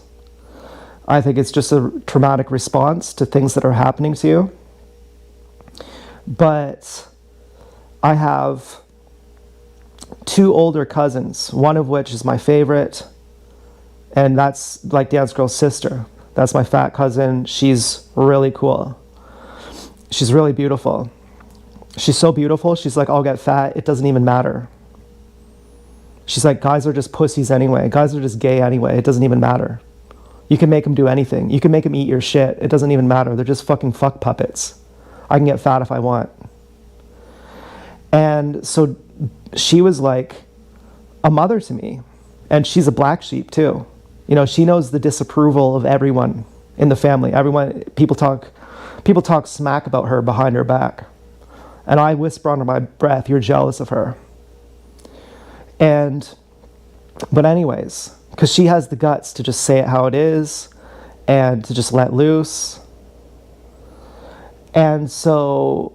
I think it's just a traumatic response to things that are happening to you. But I have 2 older cousins, one of which is my favorite, and that's like Dance Girl's sister. That's my fat cousin. She's really cool. She's really beautiful. She's so beautiful, she's like, I'll get fat, it doesn't even matter. She's like, guys are just pussies anyway. Guys are just gay anyway, it doesn't even matter. You can make them do anything. You can make them eat your shit. It doesn't even matter. They're just fucking fuck puppets. I can get fat if I want. And so she was like a mother to me. And she's a black sheep too. You know, she knows the disapproval of everyone in the family. People talk smack about her behind her back. And I whisper under my breath, you're jealous of her. But anyways, because she has the guts to just say it how it is and to just let loose. And so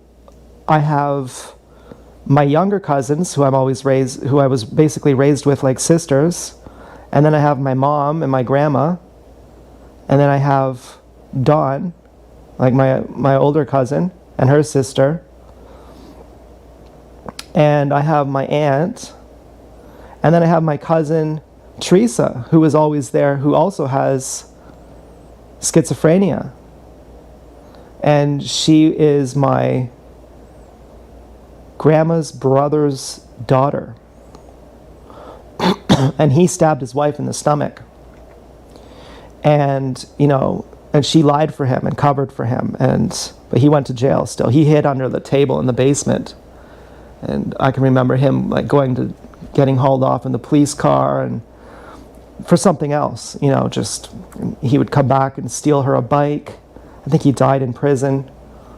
I have my younger cousins who I was basically raised with like sisters. And then I have my mom and my grandma. And then I have Dawn, like my older cousin and her sister. And I have my aunt. And then I have my cousin Teresa, who is always there, who also has schizophrenia. And she is my grandma's brother's daughter. And he stabbed his wife in the stomach. And, and she lied for him and covered for him. But he went to jail still. He hid under the table in the basement. And I can remember him like getting hauled off in the police car and for something else, just he would come back and steal her a bike. I think he died in prison.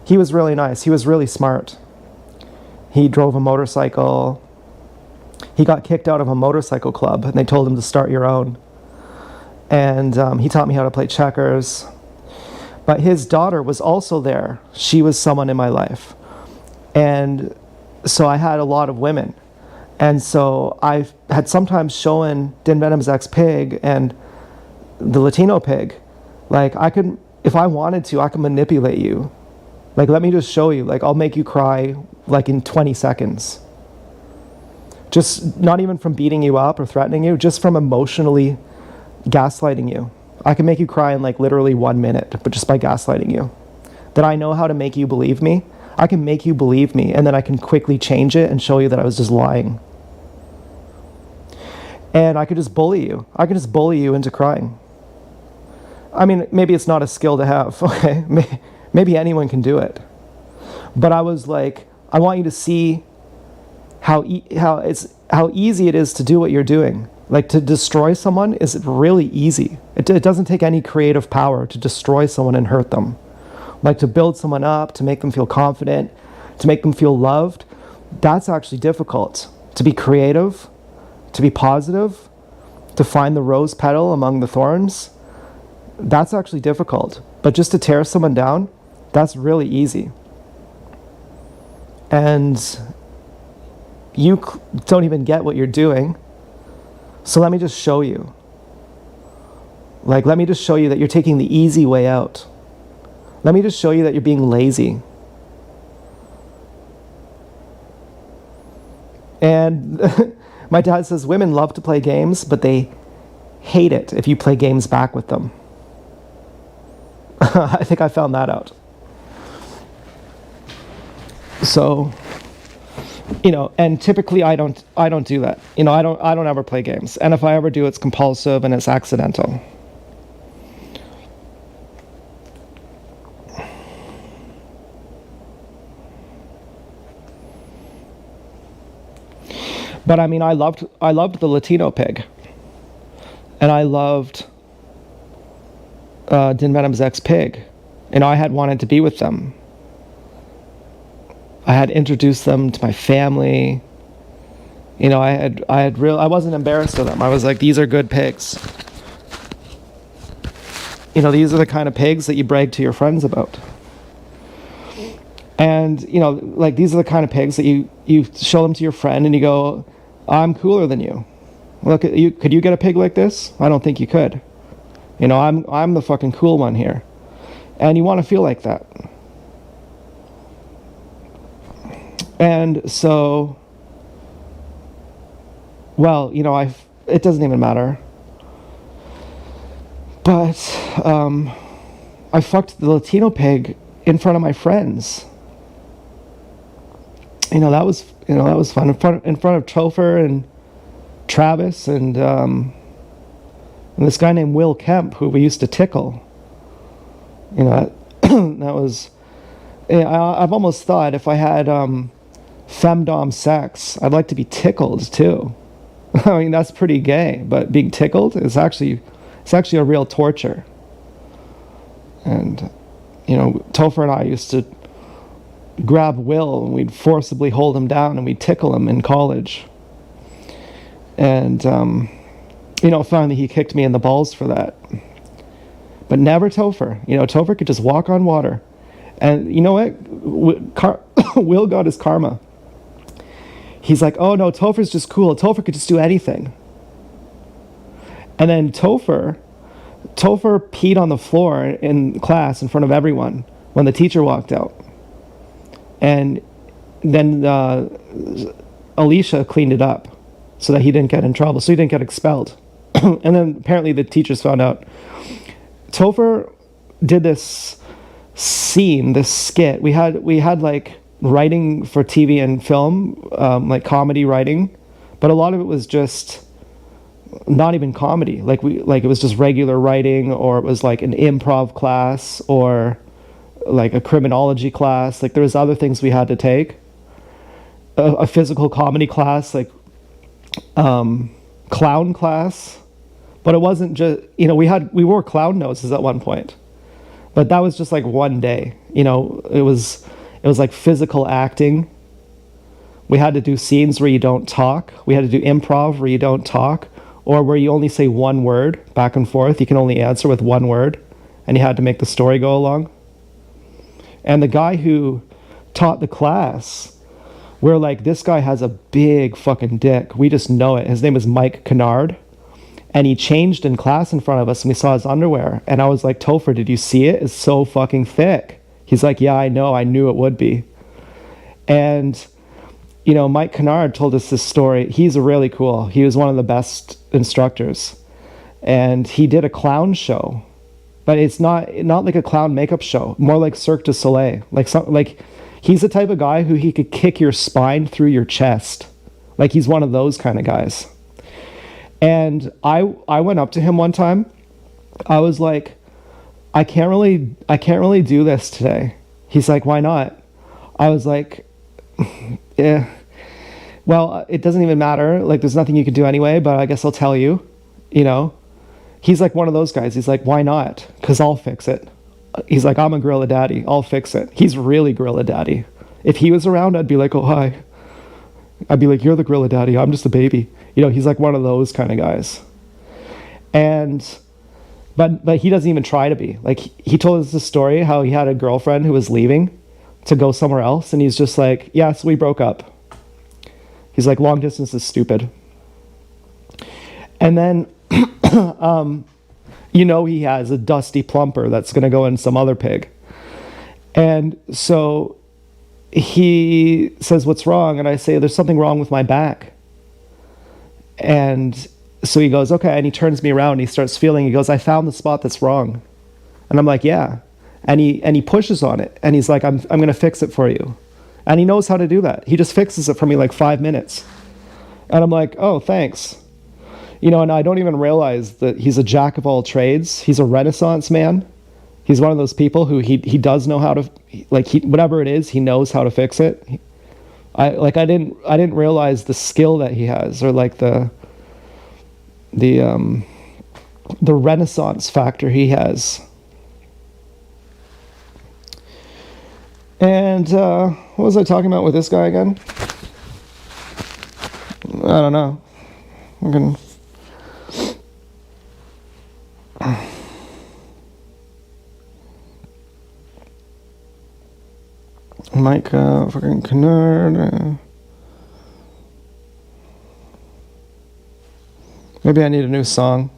He was really nice. He was really smart. He drove a motorcycle. He got kicked out of a motorcycle club and they told him to start your own. And he taught me how to play checkers. But his daughter was also there. She was someone in my life. And so I had a lot of women. And so I had sometimes shown Din Venom's ex-pig and the Latino pig, like I could, if I wanted to, I could manipulate you. Like, let me just show you, like I'll make you cry like in 20 seconds. Just not even from beating you up or threatening you, just from emotionally gaslighting you. I can make you cry in like literally 1 minute, but just by gaslighting you. That I know how to make you believe me. I can make you believe me, and then I can quickly change it and show you that I was just lying. And I could just bully you. I could just bully you into crying. I mean, maybe it's not a skill to have, okay? Maybe anyone can do it. But I was like, I want you to see how easy it is to do what you're doing. Like, to destroy someone is really easy. It doesn't take any creative power to destroy someone and hurt them. Like, to build someone up, to make them feel confident, to make them feel loved, that's actually difficult. To be creative, to be positive, to find the rose petal among the thorns, that's actually difficult. But just to tear someone down, that's really easy. And you don't even get what you're doing. So let me just show you. Like, let me just show you that you're taking the easy way out. Let me just show you that you're being lazy. And my dad says women love to play games, but they hate it if you play games back with them. I think I found that out. So, and typically I don't do that. I don't ever play games. And if I ever do, it's compulsive and it's accidental. But I mean, I loved the Latino pig, and I loved Din Venom's ex-pig. I had wanted to be with them. I had introduced them to my family. I wasn't embarrassed of them. I was like, these are good pigs. These are the kind of pigs that you brag to your friends about. And, like, these are the kind of pigs that you show them to your friend and you go, I'm cooler than you. Look at you. Could you get a pig like this? I don't think you could. I'm the fucking cool one here. And you want to feel like that. And so, well, it doesn't even matter. But I fucked the Latino pig in front of my friends. That was fun. In front of Topher and Travis and this guy named Will Kemp, who we used to tickle. That was. I've almost thought if I had femdom sex, I'd like to be tickled too. I mean, that's pretty gay, but being tickled is actually a real torture. And Topher and I used to grab Will and we'd forcibly hold him down and we'd tickle him in college. And finally he kicked me in the balls for that. But never Topher. Topher could just walk on water. And you know what? Will got his karma. He's like, oh no, Topher's just cool. Topher could just do anything. And then Topher peed on the floor in class in front of everyone when the teacher walked out. And then Alicia cleaned it up so that he didn't get in trouble, so he didn't get expelled. And then apparently the teachers found out. Topher did this scene, this skit. We had like writing for TV and film, like comedy writing, but a lot of it was just not even comedy. Like it was just regular writing, or it was like an improv class, or like a criminology class. Like there was other things we had to take. A physical comedy class, like clown class. But it wasn't just, we wore clown noses at one point. But that was just like one day. It was like physical acting. We had to do scenes where you don't talk. We had to do improv where you don't talk, or where you only say one word back and forth. You can only answer with one word, and you had to make the story go along. And the guy who taught the class, we're like, this guy has a big fucking dick. We just know it. His name is Mike Kennard. And he changed in class in front of us, and we saw his underwear. And I was like, Topher, did you see it? It's so fucking thick. He's like, yeah, I know. I knew it would be. And, Mike Kennard told us this story. He's really cool. He was one of the best instructors. And he did a clown show. But it's not like a clown makeup show. More like Cirque du Soleil. Like he's the type of guy who he could kick your spine through your chest. Like he's one of those kind of guys. And I went up to him one time. I was like, I can't really do this today. He's like, why not? I was like, yeah. Well, it doesn't even matter. Like, there's nothing you can do anyway, but I guess I'll tell you, He's like one of those guys. He's like, why not? Because I'll fix it. He's like, I'm a gorilla daddy. I'll fix it. He's really gorilla daddy. If he was around, I'd be like, oh, hi. I'd be like, you're the gorilla daddy. I'm just a baby. He's like one of those kind of guys. But he doesn't even try to be. Like, he told us this story, how he had a girlfriend who was leaving to go somewhere else. And he's just like, yeah, so we broke up. He's like, long distance is stupid. And then, he has a dusty plumper that's going to go in some other pig. And so he says, what's wrong? And I say, there's something wrong with my back. And so he goes, okay. And he turns me around and he starts feeling, he goes, I found the spot that's wrong. And I'm like, yeah. And he pushes on it. And he's like, I'm going to fix it for you. And he knows how to do that. He just fixes it for me like 5 minutes. And I'm like, oh, thanks. And I don't even realize that he's a jack of all trades. He's a Renaissance man. He's one of those people who he does know how to, whatever it is, he knows how to fix it. I didn't realize the skill that he has, or like the Renaissance factor he has. And what was I talking about with this guy again? I don't know. Mike fucking Kennard. Maybe I need a new song.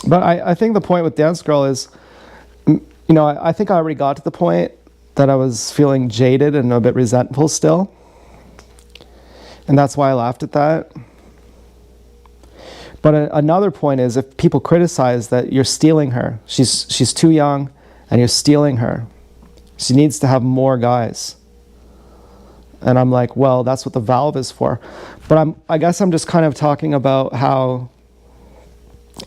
But I think the point with Dance Girl is, I think I already got to the point that I was feeling jaded and a bit resentful still. And that's why I laughed at that. But another point is, if people criticize that you're stealing her, she's too young and you're stealing her. She needs to have more guys. And I'm like, well, that's what the valve is for. But I guess I'm just kind of talking about how,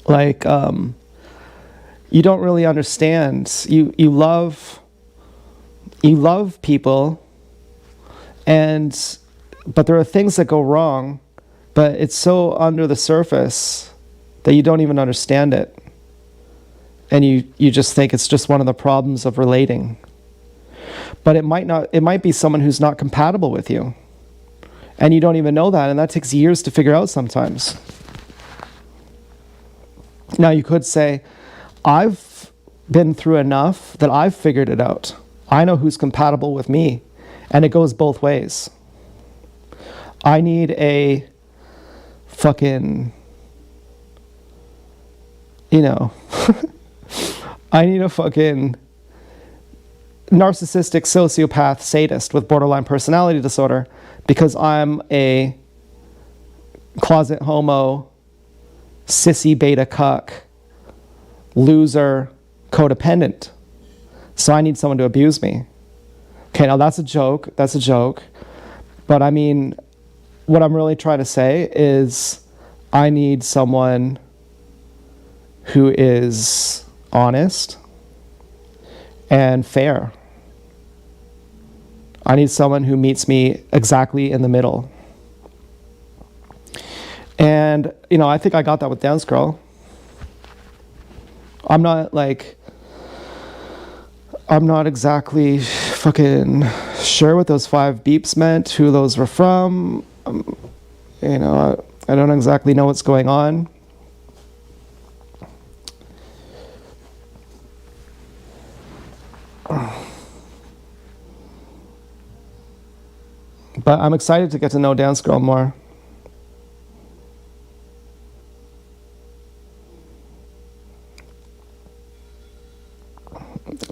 like, you don't really understand. You love people, but there are things that go wrong, but it's so under the surface that you don't even understand it. And you just think it's just one of the problems of relating. But it might be someone who's not compatible with you. And you don't even know that, and that takes years to figure out sometimes. Now you could say, I've been through enough that I've figured it out. I know who's compatible with me, and it goes both ways. I need a fucking, you know, I need a fucking narcissistic sociopath sadist with borderline personality disorder because I'm a closet homo, sissy beta cuck, loser, codependent. So I need someone to abuse me. Okay, now that's a joke. That's a joke. But I mean, what I'm really trying to say is I need someone who is honest and fair. I need someone who meets me exactly in the middle. And, you know, I think I got that with Dance Girl. I'm not exactly fucking sure what those 5 beeps meant, who those were from. You know, I don't exactly know what's going on. But I'm excited to get to know Dance Girl more.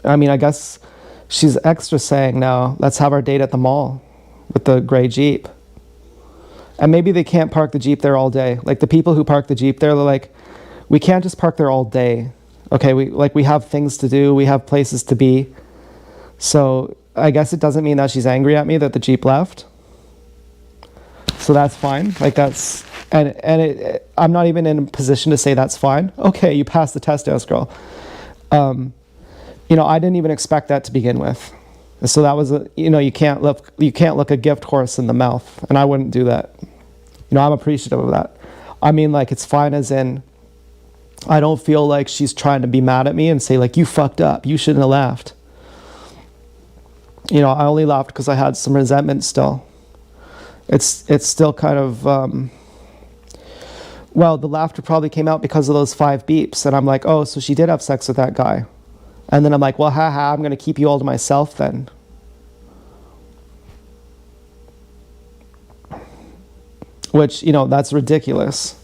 I mean, I guess she's extra saying now, let's have our date at the mall with the gray Jeep. And maybe they can't park the Jeep there all day. Like the people who park the Jeep there, they're like, we can't just park there all day. Okay, we have things to do, we have places to be. So I guess it doesn't mean that she's angry at me that the Jeep left. So that's fine. Like that's, I'm not even in a position to say that's fine. Okay, you passed the test, Dance Girl. You know, I didn't even expect that to begin with. So that was you can't look a gift horse in the mouth, and I wouldn't do that. You know, I'm appreciative of that. I mean, like, it's fine as in, I don't feel like she's trying to be mad at me and say, like, you fucked up, you shouldn't have laughed. You know, I only laughed because I had some resentment still. It's still kind of, well, the laughter probably came out because of those 5 beeps, and I'm like, oh, so she did have sex with that guy. And then I'm like, well, haha, I'm going to keep you all to myself then. Which, you know, that's ridiculous.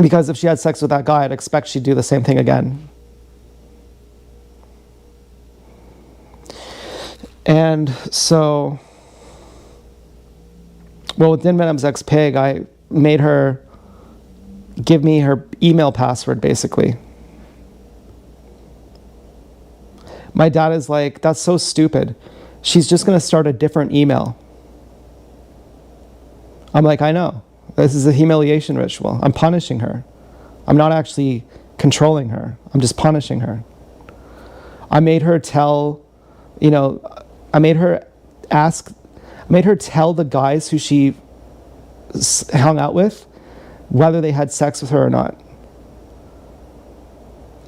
Because if she had sex with that guy, I'd expect she'd do the same thing again. And so, well, with Din Venom's ex-pig, I made her give me her email password, basically. My dad is like, that's so stupid. She's just going to start a different email. I'm like, I know. This is a humiliation ritual. I'm punishing her. I'm not actually controlling her. I'm just punishing her. I made her tell, you know, I made her tell the guys who she hung out with whether they had sex with her or not.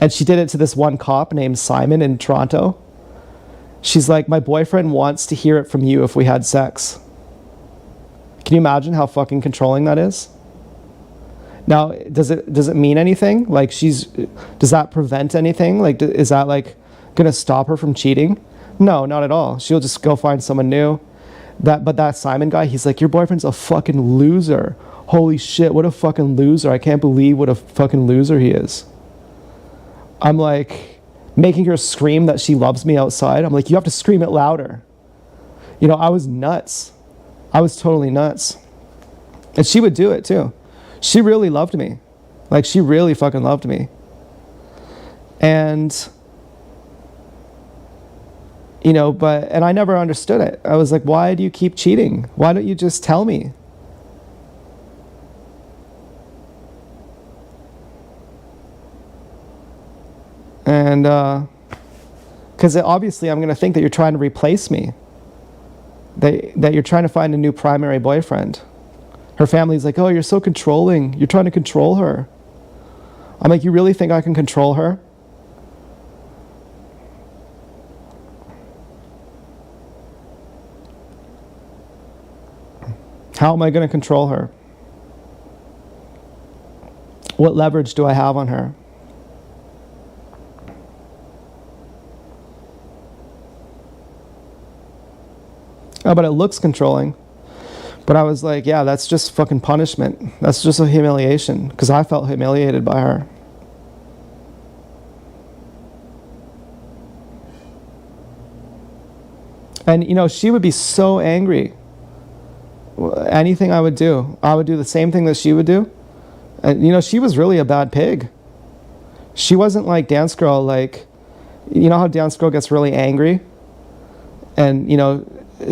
And she did it to this one cop named Simon in Toronto. She's like, my boyfriend wants to hear it from you if we had sex. Can you imagine how fucking controlling that is? Now, does it mean anything? Like, does that prevent anything? Like, is that like gonna stop her from cheating? No, not at all. She'll just go find someone new. But that Simon guy, he's like, your boyfriend's a fucking loser. Holy shit, what a fucking loser. I can't believe what a fucking loser he is. I'm like, making her scream that she loves me outside. I'm like, you have to scream it louder. You know, I was nuts. I was totally nuts. And she would do it too. She really loved me. Like, she really fucking loved me. And, you know, and I never understood it. I was like, why do you keep cheating? Why don't you just tell me? And, because obviously I'm going to think that you're trying to replace me. That you're trying to find a new primary boyfriend. Her family's like, oh, you're so controlling. You're trying to control her. I'm like, you really think I can control her? How am I going to control her? What leverage do I have on her? Oh, but it looks controlling. But I was like, yeah, that's just fucking punishment. That's just a humiliation, because I felt humiliated by her. And, you know, she would be so angry. Anything I would do the same thing that she would do. And, you know, she was really a bad pig. She wasn't like Dance Girl, like, you know how Dance Girl gets really angry? And, you know,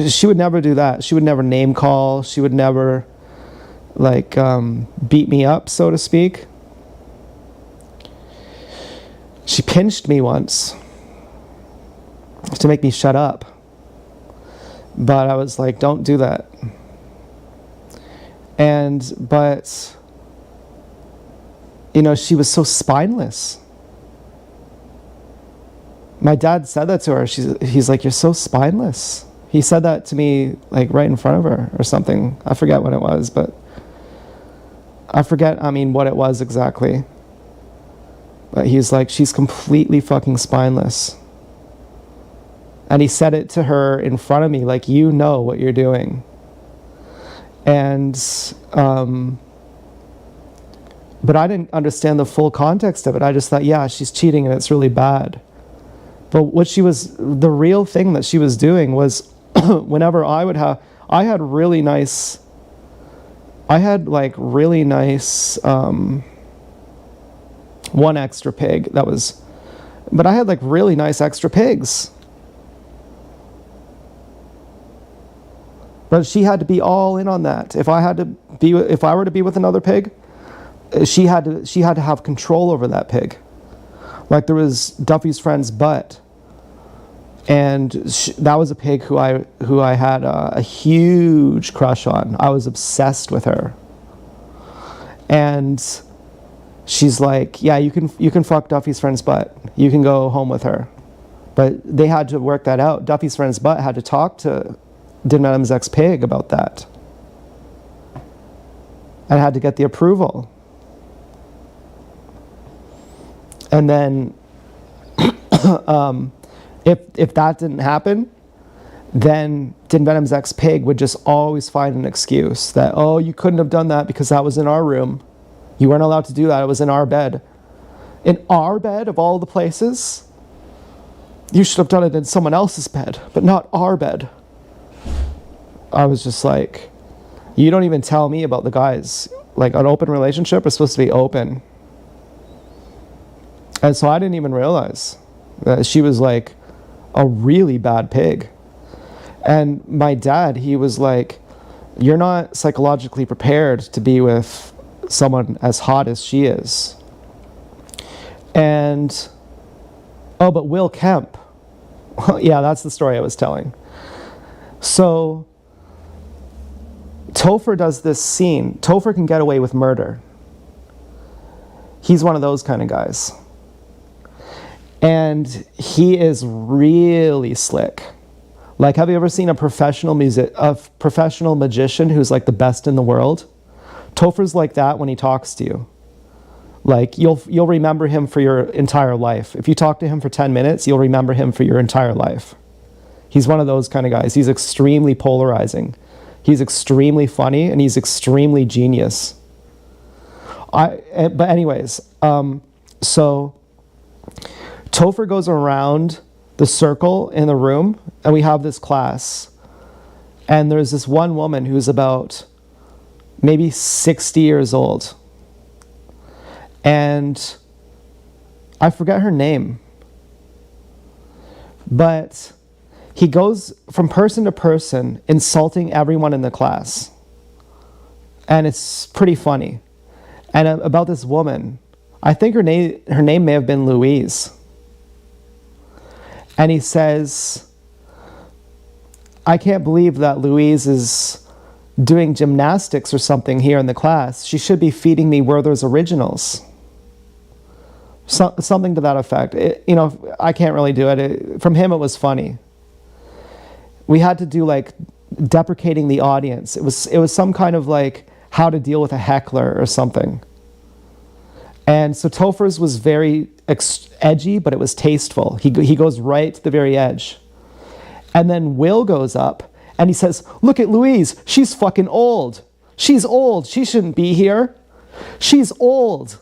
she would never do that. She would never name call. She would never, like, beat me up, so to speak. She pinched me once to make me shut up. But I was like, don't do that. But, you know, she was so spineless. My dad said that to her. He's like, you're so spineless. He said that to me, like, right in front of her or something. I forget what it was, but what it was exactly. But he's like, she's completely fucking spineless. And he said it to her in front of me, like, you know what you're doing. And, but I didn't understand the full context of it. I just thought, yeah, she's cheating and it's really bad. But the real thing that she was doing was, whenever I had really nice, one extra pig but I had like really nice extra pigs. But she had to be all in on that. If I were to be with another pig, she had to have control over that pig. Like there was Duffy's friend's Butt. And that was a pig who I had a huge crush on. I was obsessed with her. And she's like, yeah, you can fuck Duffy's friend's Butt. You can go home with her. But they had to work that out. Duffy's friend's Butt had to talk to Din Venom's ex-pig about that. And had to get the approval. And then if that didn't happen, then Din Venom's ex-pig would just always find an excuse that, oh, you couldn't have done that because that was in our room. You weren't allowed to do that. It was in our bed. In our bed, of all the places? You should have done it in someone else's bed, but not our bed. I was just like, you don't even tell me about the guys. Like, an open relationship is supposed to be open. And so I didn't even realize that she was like a really bad pig. And my dad, he was like, you're not psychologically prepared to be with someone as hot as she is. And, oh, but Will Kemp. Yeah, that's the story I was telling. So Topher does this scene. Topher can get away with murder. He's one of those kind of guys. And he is really slick. Like, have you ever seen a professional magician who's like the best in the world? Topher's like that when he talks to you. Like, you'll remember him for your entire life. If you talk to him for 10 minutes, you'll remember him for your entire life. He's one of those kind of guys. He's extremely polarizing. He's extremely funny, and he's extremely genius. But anyways, so Topher goes around the circle in the room, and we have this class. And there's this one woman who's about maybe 60 years old. And I forget her name. But he goes from person to person, insulting everyone in the class. And it's pretty funny. And about this woman, I think her name may have been Louise. And he says, I can't believe that Louise is doing gymnastics or something here in the class. She should be feeding me Werther's Originals. Something to that effect. I can't really do it. From him, it was funny. We had to do like deprecating the audience. It was some kind of like how to deal with a heckler or something. And so Topher's was very edgy, but it was tasteful. He goes right to the very edge. And then Will goes up and he says, look at Louise. She's fucking old. She's old. She shouldn't be here. She's old.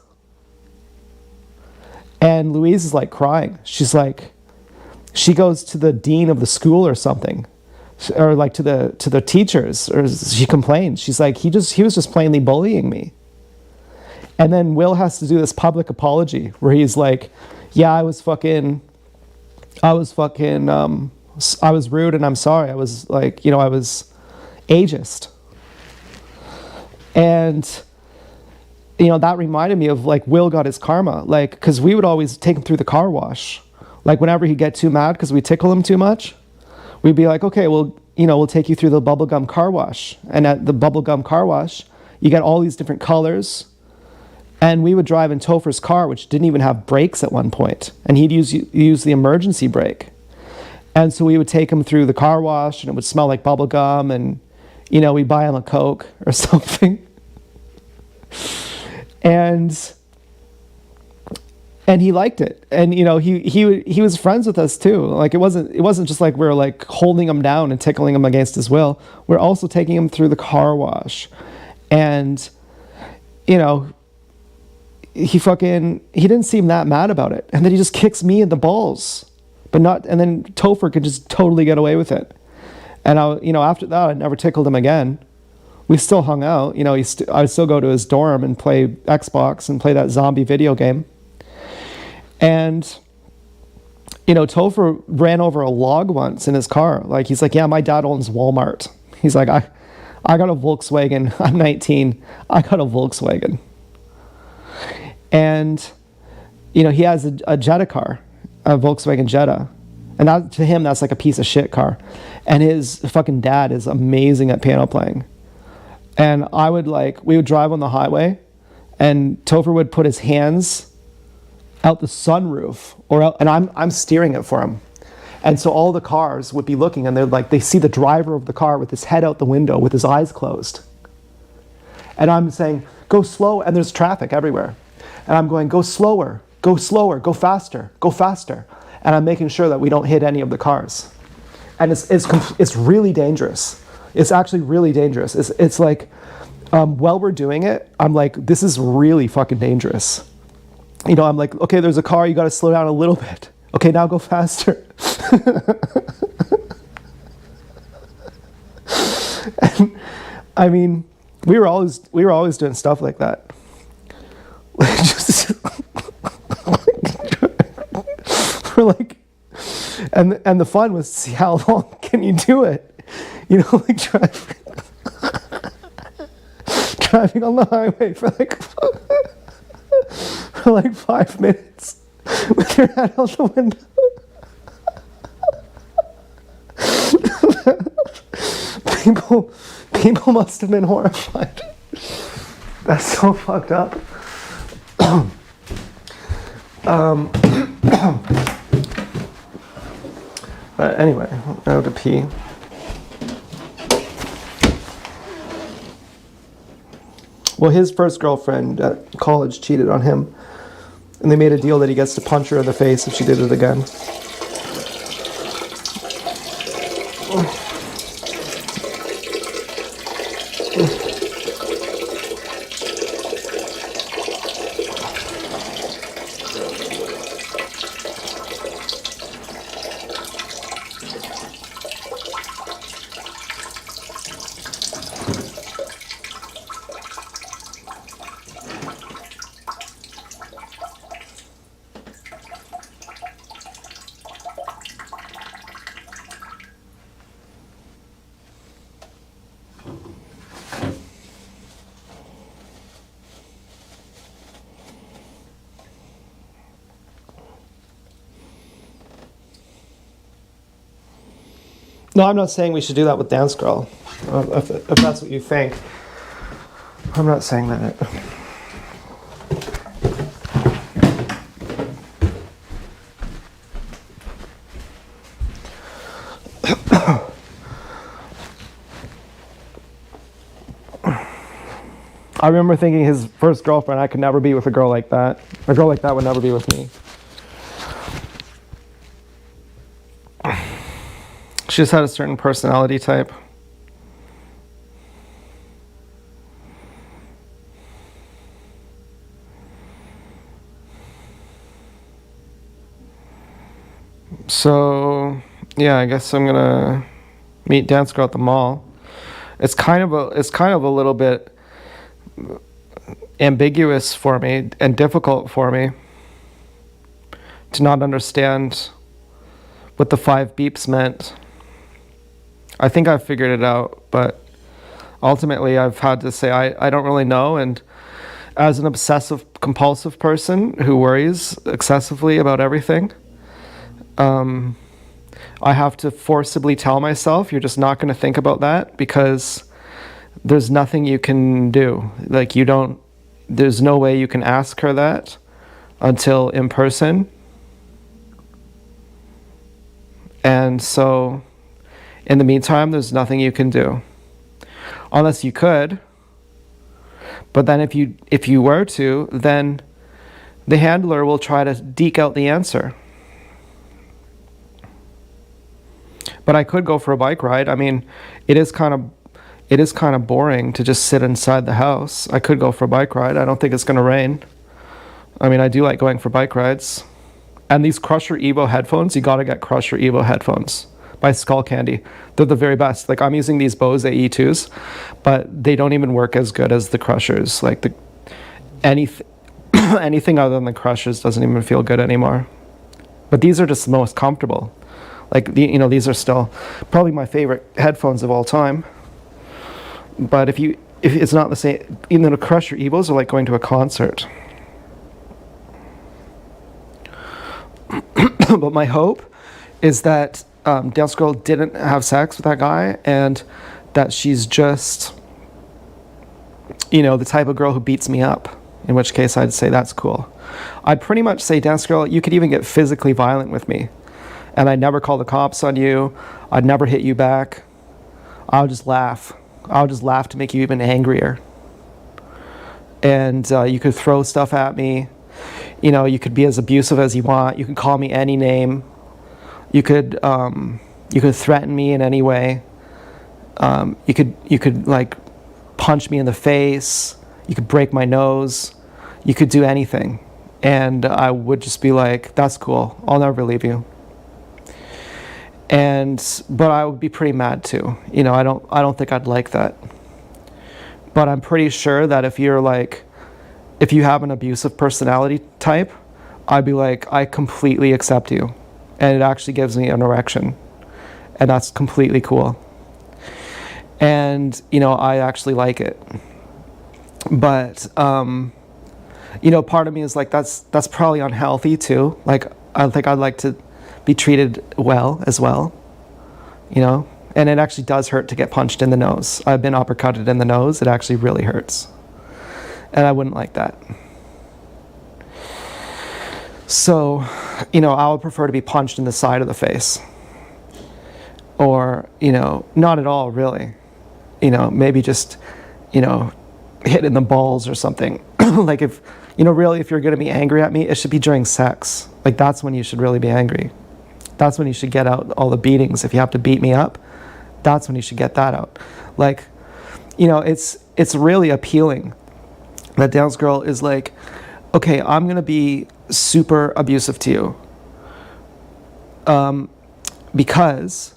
And Louise is like crying. She's like, she goes to the dean of the school or something, or like to the teachers, or she complains. She's like, he was just plainly bullying me. And then Will has to do this public apology where he's like, yeah, I was rude and I'm sorry. I was like, I was ageist. And, that reminded me of like Will got his karma, like, because we would always take him through the car wash. Like whenever he'd get too mad because we tickle him too much, we'd be like, okay, well, we'll take you through the bubblegum car wash. And at the bubblegum car wash, you get all these different colors. And we would drive in Topher's car, which didn't even have brakes at one point. And he'd use the emergency brake. And so we would take him through the car wash, and it would smell like bubble gum, and, we'd buy him a Coke or something. And he liked it. And, he was friends with us too. Like it wasn't just like we were like holding him down and tickling him against his will. We're also taking him through the car wash. And, he didn't seem that mad about it. And then he just kicks me in the balls, and then Topher could just totally get away with it. And after that, I never tickled him again. We still hung out, I would still go to his dorm and play Xbox and play that zombie video game. And, Topher ran over a log once in his car. Like, he's like, yeah, my dad owns Walmart. He's like, I got a Volkswagen. I'm 19. I got a Volkswagen. And, he has a Jetta car, a Volkswagen Jetta. And that, to him, that's like a piece of shit car. And his fucking dad is amazing at piano playing. And we would drive on the highway, and Topher would put his hands out the sunroof, and I'm steering it for him. And so all the cars would be looking, and they see the driver of the car with his head out the window with his eyes closed. And I'm saying, go slow, and there's traffic everywhere. And I'm going, go slower, go faster, go faster. And I'm making sure that we don't hit any of the cars. And it's really dangerous. It's actually really dangerous. It's like, while we're doing it, I'm like, this is really fucking dangerous. I'm like, okay, there's a car, you got to slow down a little bit. Okay, now go faster. And, I mean, we were always doing stuff like that. We're like, and the fun was to see how long can you do it. Like driving on the highway for like 5 minutes with your head out the window. People must have been horrified. That's so fucked up. But anyway, I have to pee. Well, his first girlfriend at college cheated on him, and they made a deal that he gets to punch her in the face if she did it again. No, I'm not saying we should do that with Dance Girl. If that's what you think. I'm not saying that. I remember thinking his first girlfriend, I could never be with a girl like that. A girl like that would never be with me. She just had a certain personality type. So, yeah, I guess I'm gonna meet Dance Girl at the mall. It's kind of a little bit ambiguous for me and difficult for me to not understand what the 5 beeps meant. I think I've figured it out, but ultimately I've had to say I don't really know. And as an obsessive compulsive person who worries excessively about everything, I have to forcibly tell myself, you're just not going to think about that, because there's nothing you can do. Like, there's no way you can ask her that until in person. And so in the meantime, there's nothing you can do. Unless you could. But then if you were to, then the handler will try to deke out the answer. But I could go for a bike ride. I mean, it is kind of boring to just sit inside the house. I could go for a bike ride. I don't think it's going to rain. I mean, I do like going for bike rides. And these Crusher Evo headphones, you got to get Crusher Evo headphones by Skullcandy. They're the very best. Like, I'm using these Bose AE2s, but they don't even work as good as the Crushers. Like, anything other than the Crushers doesn't even feel good anymore. But these are just the most comfortable. Like, these are still probably my favorite headphones of all time. But if it's not the same, the Crusher Evos are like going to a concert. But my hope is that Dance Girl didn't have sex with that guy, and that she's just, the type of girl who beats me up. In which case, I'd say that's cool. I'd pretty much say, Dance Girl, you could even get physically violent with me. And I'd never call the cops on you. I'd never hit you back. I'll just laugh. I'll just laugh to make you even angrier. And you could throw stuff at me. You could be as abusive as you want. You can call me any name. You could threaten me in any way. You could like punch me in the face. You could break my nose. You could do anything. And I would just be like, that's cool. I'll never leave you. But I would be pretty mad too. I don't think I'd like that. But I'm pretty sure that if you have an abusive personality type, I'd be like, I completely accept you. And it actually gives me an erection. And that's completely cool. And, I actually like it. But, part of me is like, that's probably unhealthy too. Like, I think I'd like to be treated well as well, and it actually does hurt to get punched in the nose. I've been uppercutted in the nose. It actually really hurts, and I wouldn't like that. So, I would prefer to be punched in the side of the face, or, not at all really, maybe just, hit in the balls or something. Like, if really, if you're going to be angry at me, it should be during sex. Like, that's when you should really be angry. That's when you should get out all the beatings. If you have to beat me up, that's when you should get that out. Like, it's really appealing that Dance Girl is like, okay, I'm going to be super abusive to you. Because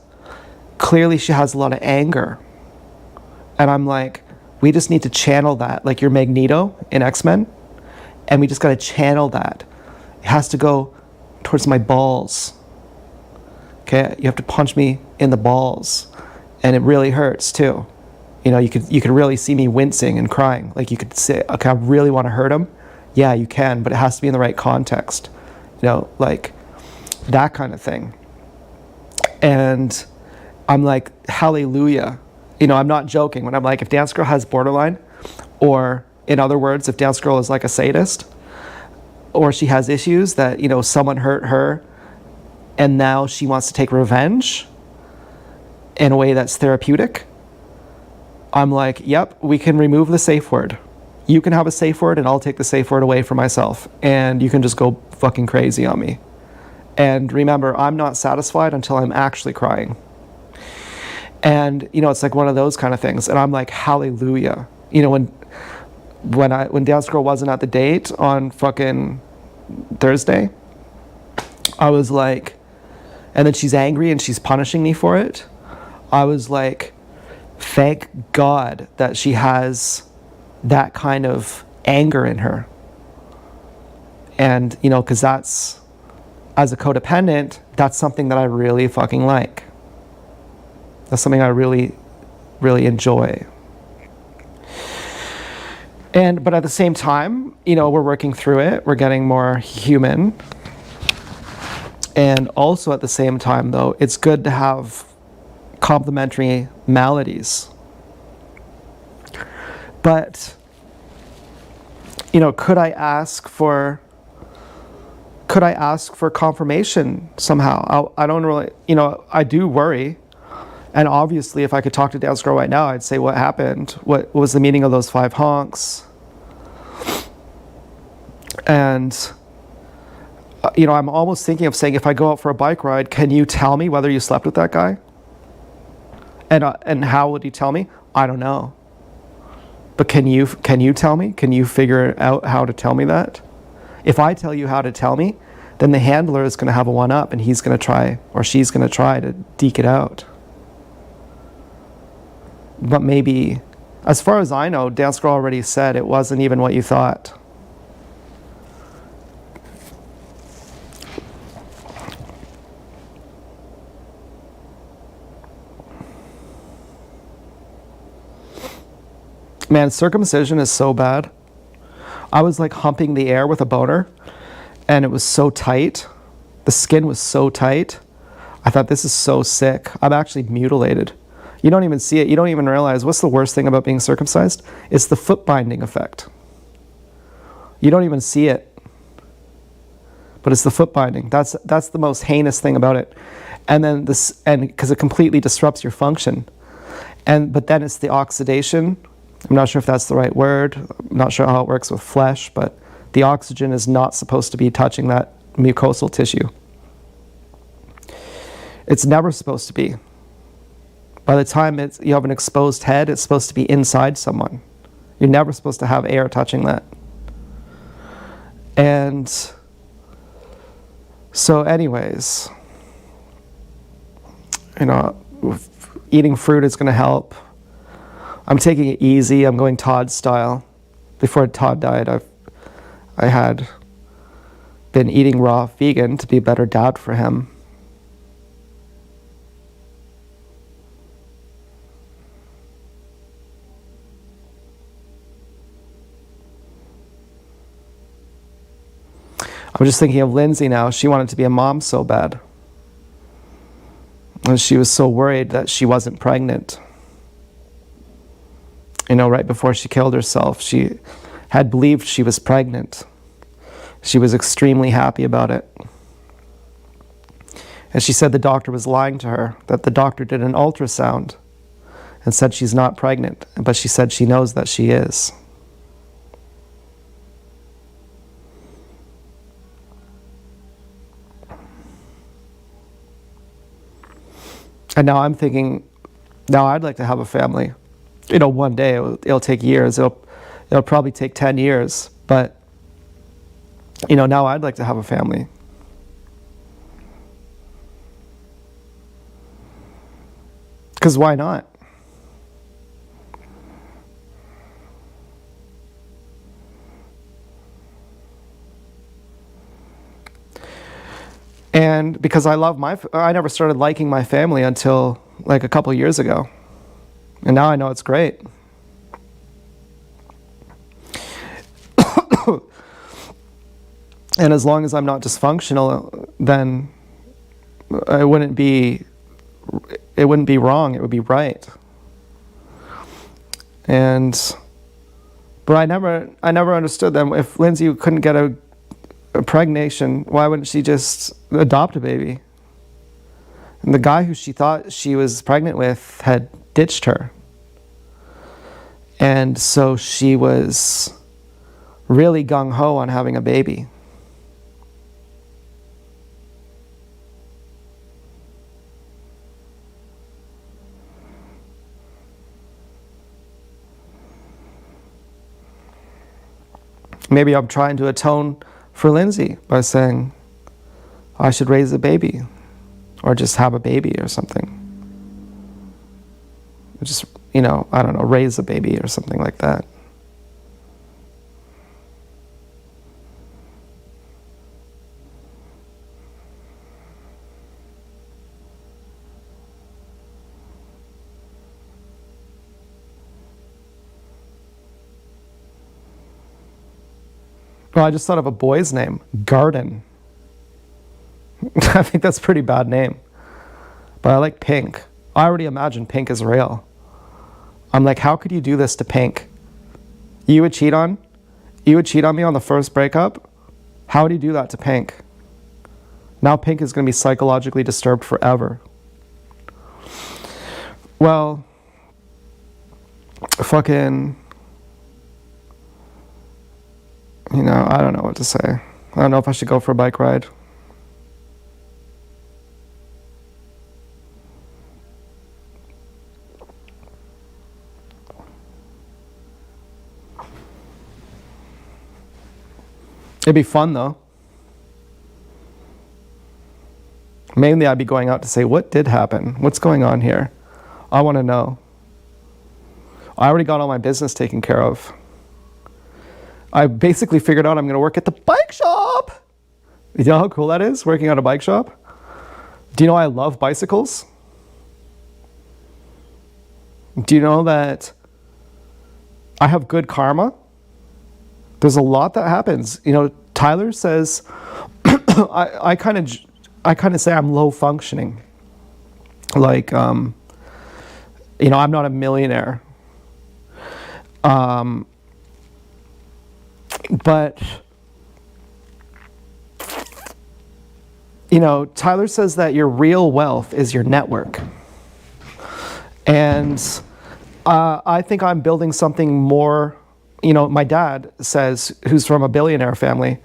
clearly she has a lot of anger. And I'm like, we just need to channel that. Like, you're Magneto in X-Men. And we just got to channel that. It has to go towards my balls. Okay, you have to punch me in the balls, and it really hurts too. You could really see me wincing and crying. Like, you could say, okay, I really want to hurt him. Yeah, you can, but it has to be in the right context. Like that kind of thing. And I'm like, hallelujah. I'm not joking when I'm like, if Dance Girl has borderline, or in other words, if Dance Girl is like a sadist, or she has issues that, someone hurt her and now she wants to take revenge in a way that's therapeutic, I'm like, yep, we can remove the safe word. You can have a safe word and I'll take the safe word away for myself. And you can just go fucking crazy on me. And remember, I'm not satisfied until I'm actually crying. And, you know, it's like one of those kind of things. And I'm like, hallelujah. You know, when Dance Girl wasn't at the date on fucking Thursday, I was like, and then she's angry and she's punishing me for it. I was like, thank God that she has that kind of anger in her. And, you know, because that's, as a codependent, that's something that I really fucking like. That's something I really, really enjoy. But at the same time, you know, we're working through it. We're getting more human. And also at the same time, though, it's good to have complementary maladies. But, you know, could I ask for confirmation somehow? I don't really, you know, I do worry. And obviously, if I could talk to Dance Girl right now, I'd say, what happened? What was the meaning of those 5 honks? And, you know, I'm almost thinking of saying, if I go out for a bike ride, can you tell me whether you slept with that guy? And how would you tell me? I don't know. But can you tell me? Can you figure out how to tell me that? If I tell you how to tell me, then the handler is going to have a one-up, and he's going to try, or she's going to try to deke it out. But maybe, as far as I know, Dance Girl already said it wasn't even what you thought. Man, circumcision is so bad. I was like humping the air with a boner, and it was so tight. The skin was so tight. I thought, this is so sick. I'm actually mutilated. You don't even see it. You don't even realize what's the worst thing about being circumcised? It's the foot binding effect. You don't even see it, but it's the foot binding. That's the most heinous thing about it. And then because it completely disrupts your function. But then it's the oxidation. I'm not sure if that's the right word. I'm not sure how it works with flesh, but the oxygen is not supposed to be touching that mucosal tissue. It's never supposed to be. By the time you have an exposed head, it's supposed to be inside someone. You're never supposed to have air touching that. And so anyways, you know, eating fruit is going to help. I'm taking it easy. I'm going Todd style. Before Todd died, I had been eating raw vegan to be a better dad for him. I'm just thinking of Lindsay now. She wanted to be a mom so bad. And she was so worried that she wasn't pregnant. You know, right before she killed herself, she had believed she was pregnant. She was extremely happy about it. And she said the doctor was lying to her, that the doctor did an ultrasound and said she's not pregnant. But she said she knows that she is. And now I'm thinking, now I'd like to have a family. You know, one day it'll take years. It'll probably take 10 years. But, you know, now I'd like to have a family. Because why not? And because I never started liking my family until like a couple years ago. And now I know it's great. And as long as I'm not dysfunctional, then it wouldn't be wrong, it would be right. But I never understood them. If Lindsay couldn't get a pregnation, why wouldn't she just adopt a baby? And the guy who she thought she was pregnant with had ditched her. And so she was really gung-ho on having a baby. Maybe I'm trying to atone for Lindsay by saying I should raise a baby or just have a baby or something. Just, I don't know, raise a baby or something like that. Well, I just thought of a boy's name, Garden. I think that's a pretty bad name. But I like Pink. I already imagine Pink is real. I'm like, how could you do this to Pink? You would cheat on me on the first breakup? How would you do that to Pink? Now Pink is going to be psychologically disturbed forever. Well, fucking... I don't know what to say. I don't know if I should go for a bike ride. It'd be fun though. Mainly I'd be going out to say, what did happen? What's going on here? I want to know. I already got all my business taken care of. I basically figured out I'm going to work at the bike shop. You know how cool that is, working at a bike shop? Do you know I love bicycles? Do you know that I have good karma? There's a lot that happens. Tyler says, I kind of say I'm low functioning. Like, I'm not a millionaire. But, Tyler says that your real wealth is your network. And I think I'm building something more. My dad says, who's from a billionaire family,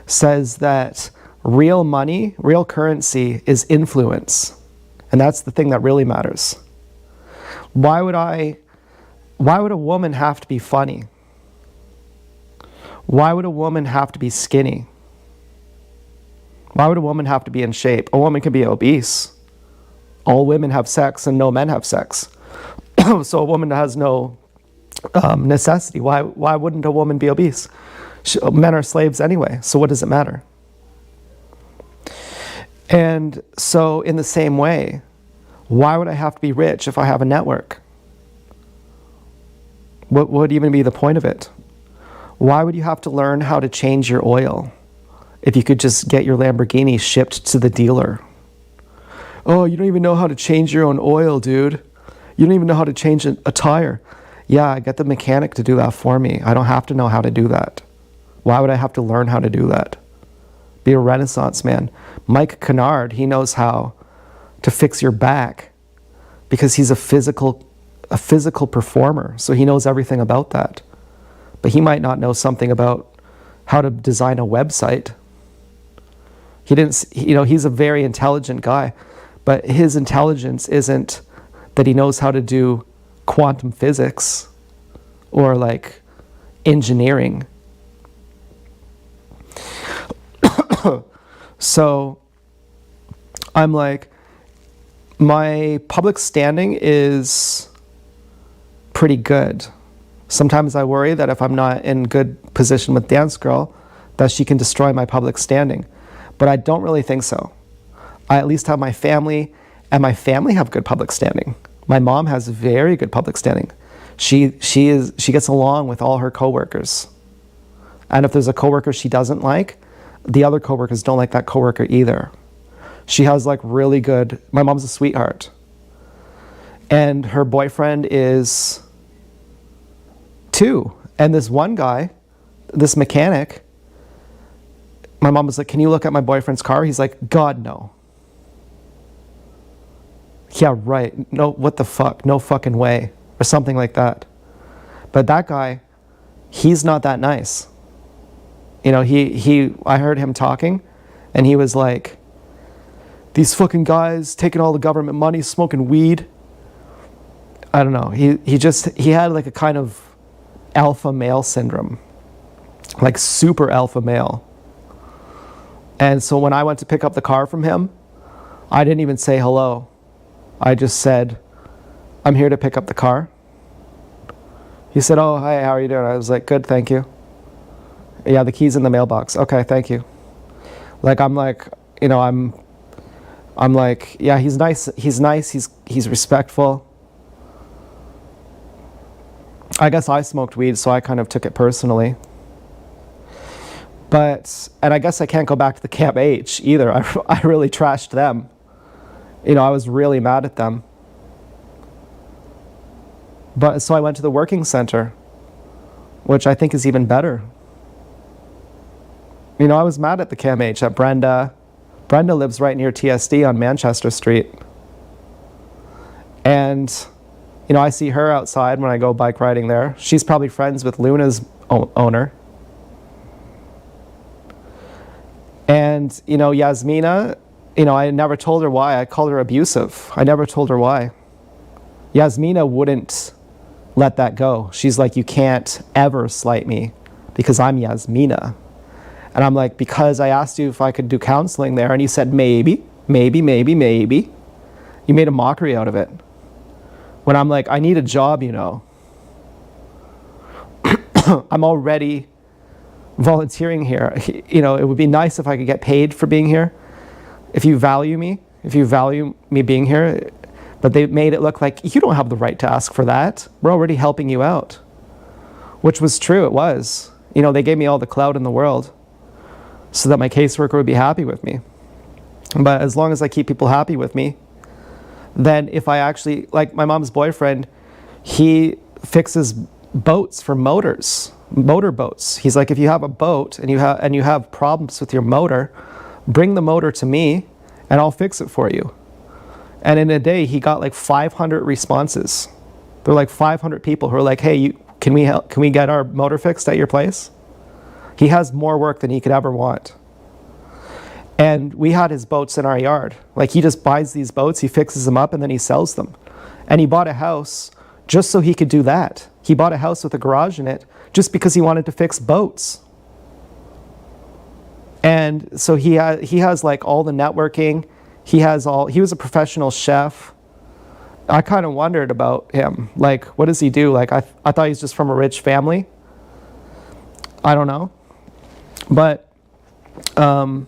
says that real money, real currency is influence. And that's the thing that really matters. Why would a woman have to be funny? Why would a woman have to be skinny? Why would a woman have to be in shape? A woman can be obese. All women have sex and no men have sex. So a woman has no necessity. Why wouldn't a woman be obese? Men are slaves anyway, so what does it matter? And so in the same way, why would I have to be rich if I have a network? What would even be the point of it? Why would you have to learn how to change your oil if you could just get your Lamborghini shipped to the dealer? Oh, you don't even know how to change your own oil, dude. You don't even know how to change a tire. Yeah, I get the mechanic to do that for me. I don't have to know how to do that. Why would I have to learn how to do that? Be a Renaissance man. Mike Kennard, he knows how to fix your back because he's a physical performer, so he knows everything about that. But he might not know something about how to design a website. He's a very intelligent guy, but his intelligence isn't that he knows how to do quantum physics or like engineering. So I'm like, my public standing is pretty good. Sometimes I worry that if I'm not in good position with Dance Girl, that she can destroy my public standing. But I don't really think so. I at least have my family, and my family have good public standing. My mom has very good public standing. She gets along with all her coworkers. And if there's a coworker she doesn't like, the other coworkers don't like that coworker either. She has like really good, my mom's a sweetheart. And her boyfriend is 2. And this one guy, this mechanic, my mom was like, can you look at my boyfriend's car? He's like, God, no. Yeah, right. No, what the fuck? No fucking way. Or something like that. But that guy, he's not that nice. You know, I heard him talking, and he was like, these fucking guys taking all the government money, smoking weed. I don't know. He had like a kind of alpha male syndrome, like super alpha male. And so when I went to pick up the car from him, I didn't even say hello. I just said, I'm here to pick up the car. He said, oh, hi, how are you doing? I was like, good, thank you. Yeah, the key's in the mailbox. Okay, thank you. Like, I'm like, you know, I'm like, yeah, he's nice, he's respectful. I guess I smoked weed, so I kind of took it personally. And I guess I can't go back to the Camp H either. I really trashed them. You know, I was really mad at them. But so I went to the working center, which I think is even better. You know, I was mad at the Camp H, at Brenda. Brenda lives right near TSD on Manchester Street. And, you know, I see her outside when I go bike riding there. She's probably friends with Luna's owner. And, you know, Yasmina, you know, I never told her why. I called her abusive. I never told her why. Yasmina wouldn't let that go. She's like, you can't ever slight me because I'm Yasmina. And I'm like, because I asked you if I could do counseling there, and you said maybe. You made a mockery out of it. When I'm like, I need a job, you know. I'm already volunteering here. You know, it would be nice if I could get paid for being here. If you value me being here. But they made it look like you don't have the right to ask for that. We're already helping you out. Which was true, it was. You know, they gave me all the clout in the world so that my caseworker would be happy with me. But as long as I keep people happy with me, then if I actually, like my mom's boyfriend, he fixes boats for motor boats. He's like, if you have a boat and you have problems with your motor, bring the motor to me and I'll fix it for you. And in a day, he got like 500 responses. There were like 500 people who were like, hey, can we get our motor fixed at your place? He has more work than he could ever want. And we had his boats in our yard. Like, he just buys these boats, he fixes them up, and then he sells them. And he bought a house just so he could do that. He bought a house with a garage in it just because he wanted to fix boats. And so he has like all the networking. He was a professional chef. I kind of wondered about him. Like, what does he do? Like, I thought he's just from a rich family. I don't know. But, you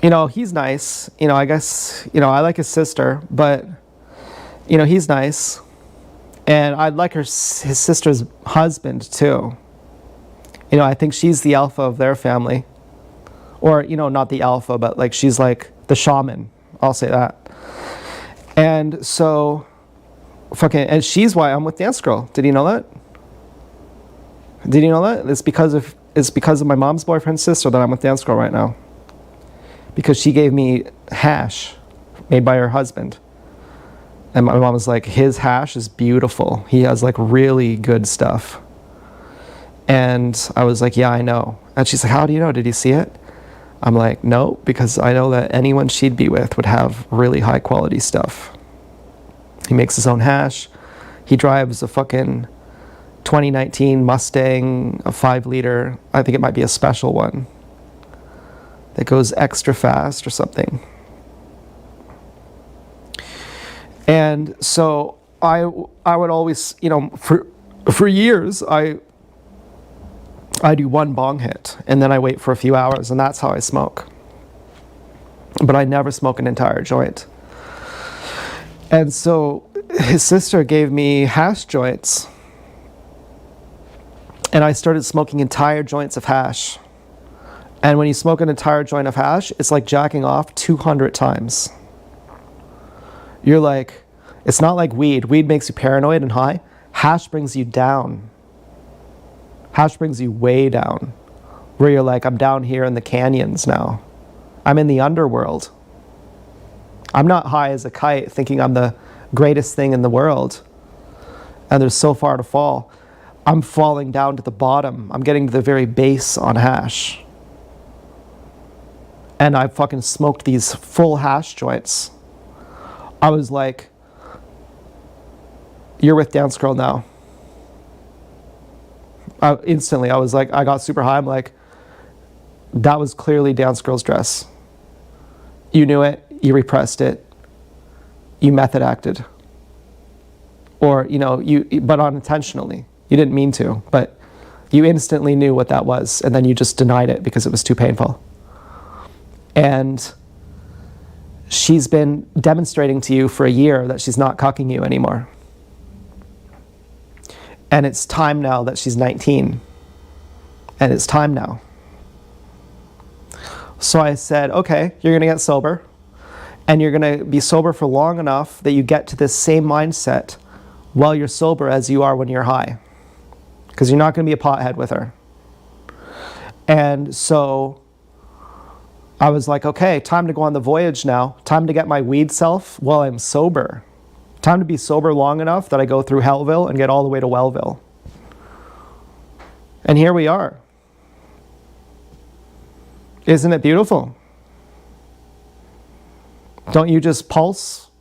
know, he's nice. You know, I guess, you know, I like his sister, but, you know, he's nice. And I like his sister's husband, too. You know, I think she's the alpha of their family. Or, you know, not the alpha, but like she's like the shaman. I'll say that. And so, and she's why I'm with Dance Girl. Did you know that? Did you know that? It's because of my mom's boyfriend's sister that I'm with Dance Girl right now. Because she gave me hash made by her husband. And my mom was like, his hash is beautiful. He has like really good stuff. And I was like, yeah, I know. And she's like, how do you know? Did you see it? I'm like, no, because I know that anyone she'd be with would have really high quality stuff. He makes his own hash. He drives a fucking 2019 Mustang, a 5-liter. I think it might be a special one that goes extra fast or something. And so I would always, you know, for years, I do one bong hit and then I wait for a few hours, and that's how I smoke. But I never smoke an entire joint. And so his sister gave me hash joints, and I started smoking entire joints of hash. And when you smoke an entire joint of hash, it's like jacking off 200 times. You're like, it's not like weed. Weed makes you paranoid and high. Hash brings you down. Hash brings you way down, where you're like, I'm down here in the canyons now. I'm in the underworld. I'm not high as a kite thinking I'm the greatest thing in the world. and there's so far to fall. I'm falling down to the bottom. I'm getting to the very base on hash. And I fucking smoked these full hash joints. I was like, you're with Dance Girl now. Instantly, I was like, I got super high. I'm like, that was clearly Dance Girl's dress. You knew it, you repressed it, you method acted. Or, but unintentionally. You didn't mean to, but you instantly knew what that was, and then you just denied it because it was too painful. And she's been demonstrating to you for a year that she's not cucking you anymore. And it's time now that she's 19. And it's time now. So I said, okay, you're going to get sober. And you're going to be sober for long enough that you get to this same mindset while you're sober as you are when you're high. Because you're not going to be a pothead with her. And so I was like, okay, time to go on the voyage now. Time to get my weed self while I'm sober. Time to be sober long enough that I go through Hellville and get all the way to Wellville. And here we are. Isn't it beautiful? Don't you just pulse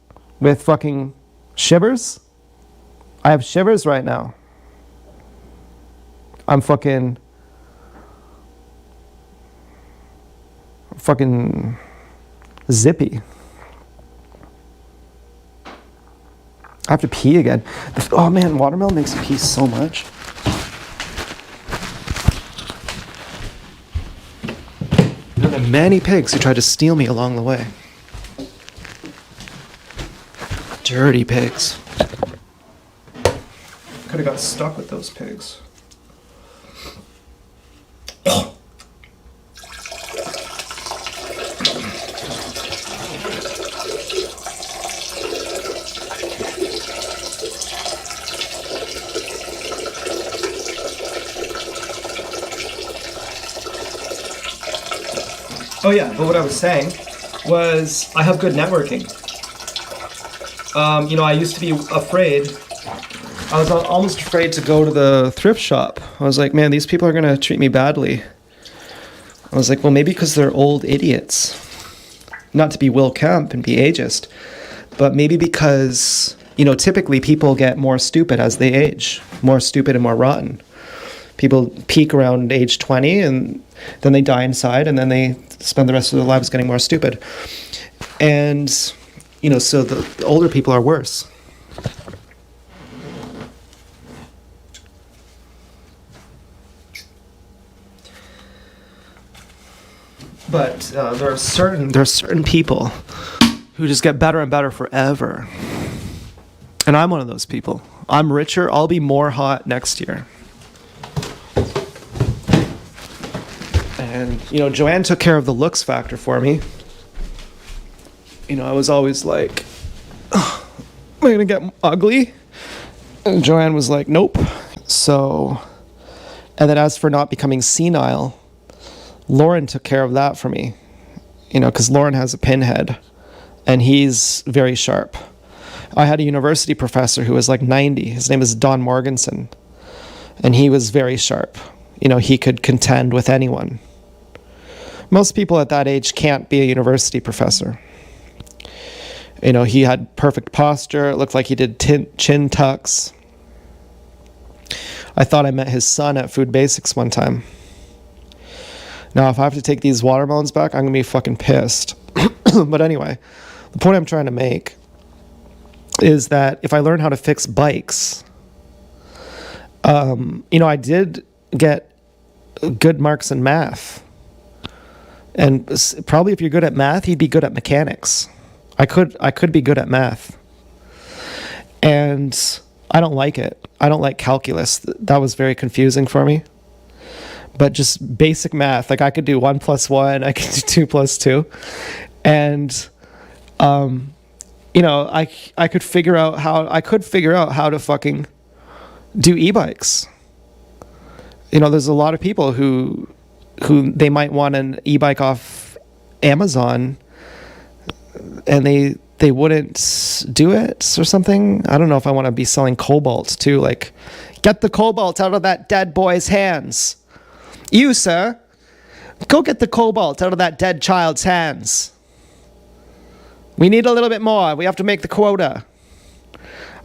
with fucking shivers? I have shivers right now. I'm fucking zippy. I have to pee again. Oh man, watermelon makes me pee so much. There are many pigs who tried to steal me along the way. Dirty pigs. Could have got stuck with those pigs. Oh yeah, but what I was saying was I have good networking. I used to be afraid. I was almost afraid to go to the thrift shop. I was like, man, these people are going to treat me badly. I was like, well, maybe because they're old idiots. Not to be Will Kemp and be ageist, but maybe because, typically people get more stupid as they age. More stupid and more rotten. People peak around age 20 and then they die inside and then they spend the rest of their lives getting more stupid. And, so the older people are worse. But there are certain people who just get better and better forever. And I'm one of those people. I'm richer. I'll be more hot next year. And, Joanne took care of the looks factor for me. I was always like, oh, am I going to get ugly? And Joanne was like, nope. So, and then as for not becoming senile, Lauren took care of that for me. Because Lauren has a pinhead. And he's very sharp. I had a university professor who was like 90. His name is Don Morganson. And he was very sharp. He could contend with anyone. Most people at that age can't be a university professor. He had perfect posture. It looked like he did chin tucks. I thought I met his son at Food Basics one time. Now, if I have to take these watermelons back, I'm going to be fucking pissed. But anyway, the point I'm trying to make is that if I learn how to fix bikes, I did get good marks in math. And probably if you're good at math, you'd be good at mechanics. I could be good at math. And I don't like it. I don't like calculus. That was very confusing for me. But just basic math, like I could do 1 + 1, I could do 2 + 2. And I could figure out how to fucking do e-bikes. There's a lot of people who they might want an e-bike off Amazon and they wouldn't do it or something. I don't know if I want to be selling cobalt too. Like, get the cobalt out of that dead boy's hands. You, sir, go get the cobalt out of that dead child's hands. We need a little bit more. We have to make the quota.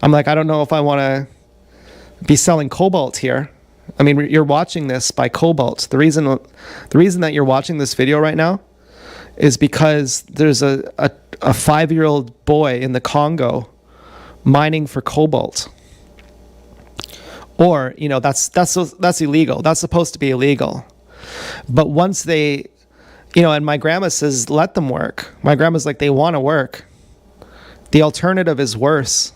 I'm like, I don't know if I want to be selling cobalt here. I mean, you're watching this by cobalt. The reason that you're watching this video right now is because there's a 5-year-old boy in the Congo mining for cobalt. Or, you know, that's illegal. That's supposed to be illegal. But once they, you know, and my grandma says, let them work. My grandma's like, they want to work. The alternative is worse.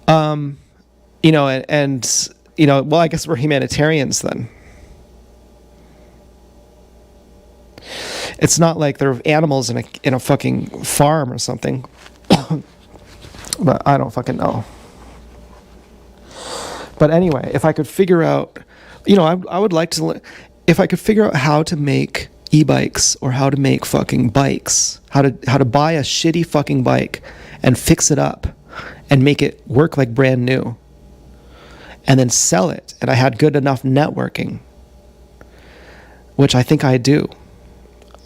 You know, and you know, well, I guess we're humanitarians then. It's not like they're animals in a fucking farm or something. But I don't fucking know. But anyway, if I could figure out, you know, I would like to, if I could figure out how to make e-bikes or how to make fucking bikes, how to buy a shitty fucking bike and fix it up and make it work like brand new and then sell it, and I had good enough networking, which I think I do.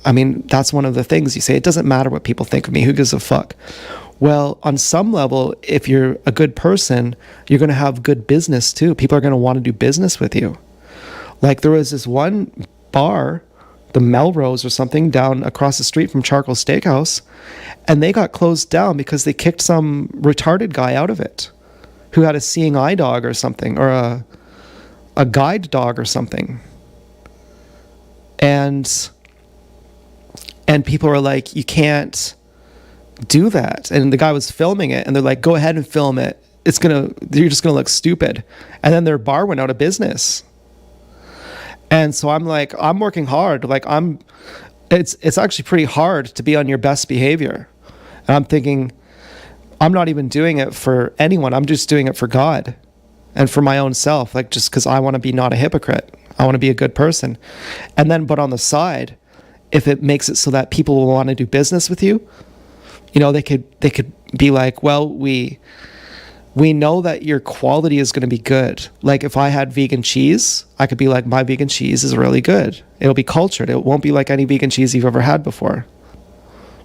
I mean, that's one of the things you say, it doesn't matter what people think of me, who gives a fuck? Well, on some level, if you're a good person, you're going to have good business too. People are going to want to do business with you. Like there was this one bar, the Melrose or something, down across the street from Charcoal Steakhouse, and they got closed down because they kicked some retarded guy out of it who had a seeing eye dog or something, or a guide dog or something. And people were like, you can't do that. And the guy was filming it, and they're like, go ahead and film it. You're just gonna look stupid. And then their bar went out of business. And so I'm like, I'm working hard. Like it's actually pretty hard to be on your best behavior. And I'm thinking, I'm not even doing it for anyone. I'm just doing it for God and for my own self. Like just because I want to be not a hypocrite. I want to be a good person. And then, but on the side, if it makes it so that people will want to do business with you, you know, they could be like, well, we know that your quality is going to be good. Like if I had vegan cheese, I could be like, my vegan cheese is really good. It'll be cultured. It won't be like any vegan cheese you've ever had before.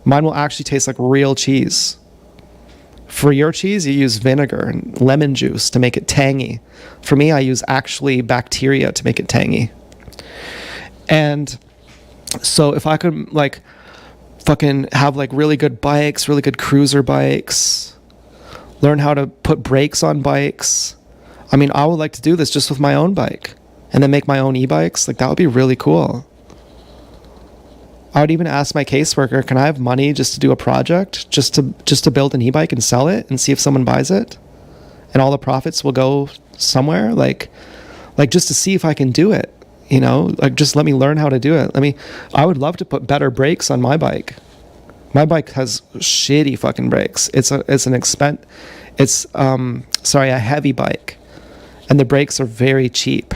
Mine will actually taste like real cheese. For your cheese, you use vinegar and lemon juice to make it tangy. For me, I use actually bacteria to make it tangy. And so if I could like fucking have like really good bikes, really good cruiser bikes, learn how to put brakes on bikes. I mean, I would like to do this just with my own bike and then make my own e-bikes. Like that would be really cool. I would even ask my caseworker, can I have money just to do a project, just to build an e-bike and sell it and see if someone buys it? And all the profits will go somewhere, like just to see if I can do it, you know, like just let me learn how to do it. I would love to put better brakes on my bike. My bike has shitty fucking brakes. It's a heavy bike, and the brakes are very cheap.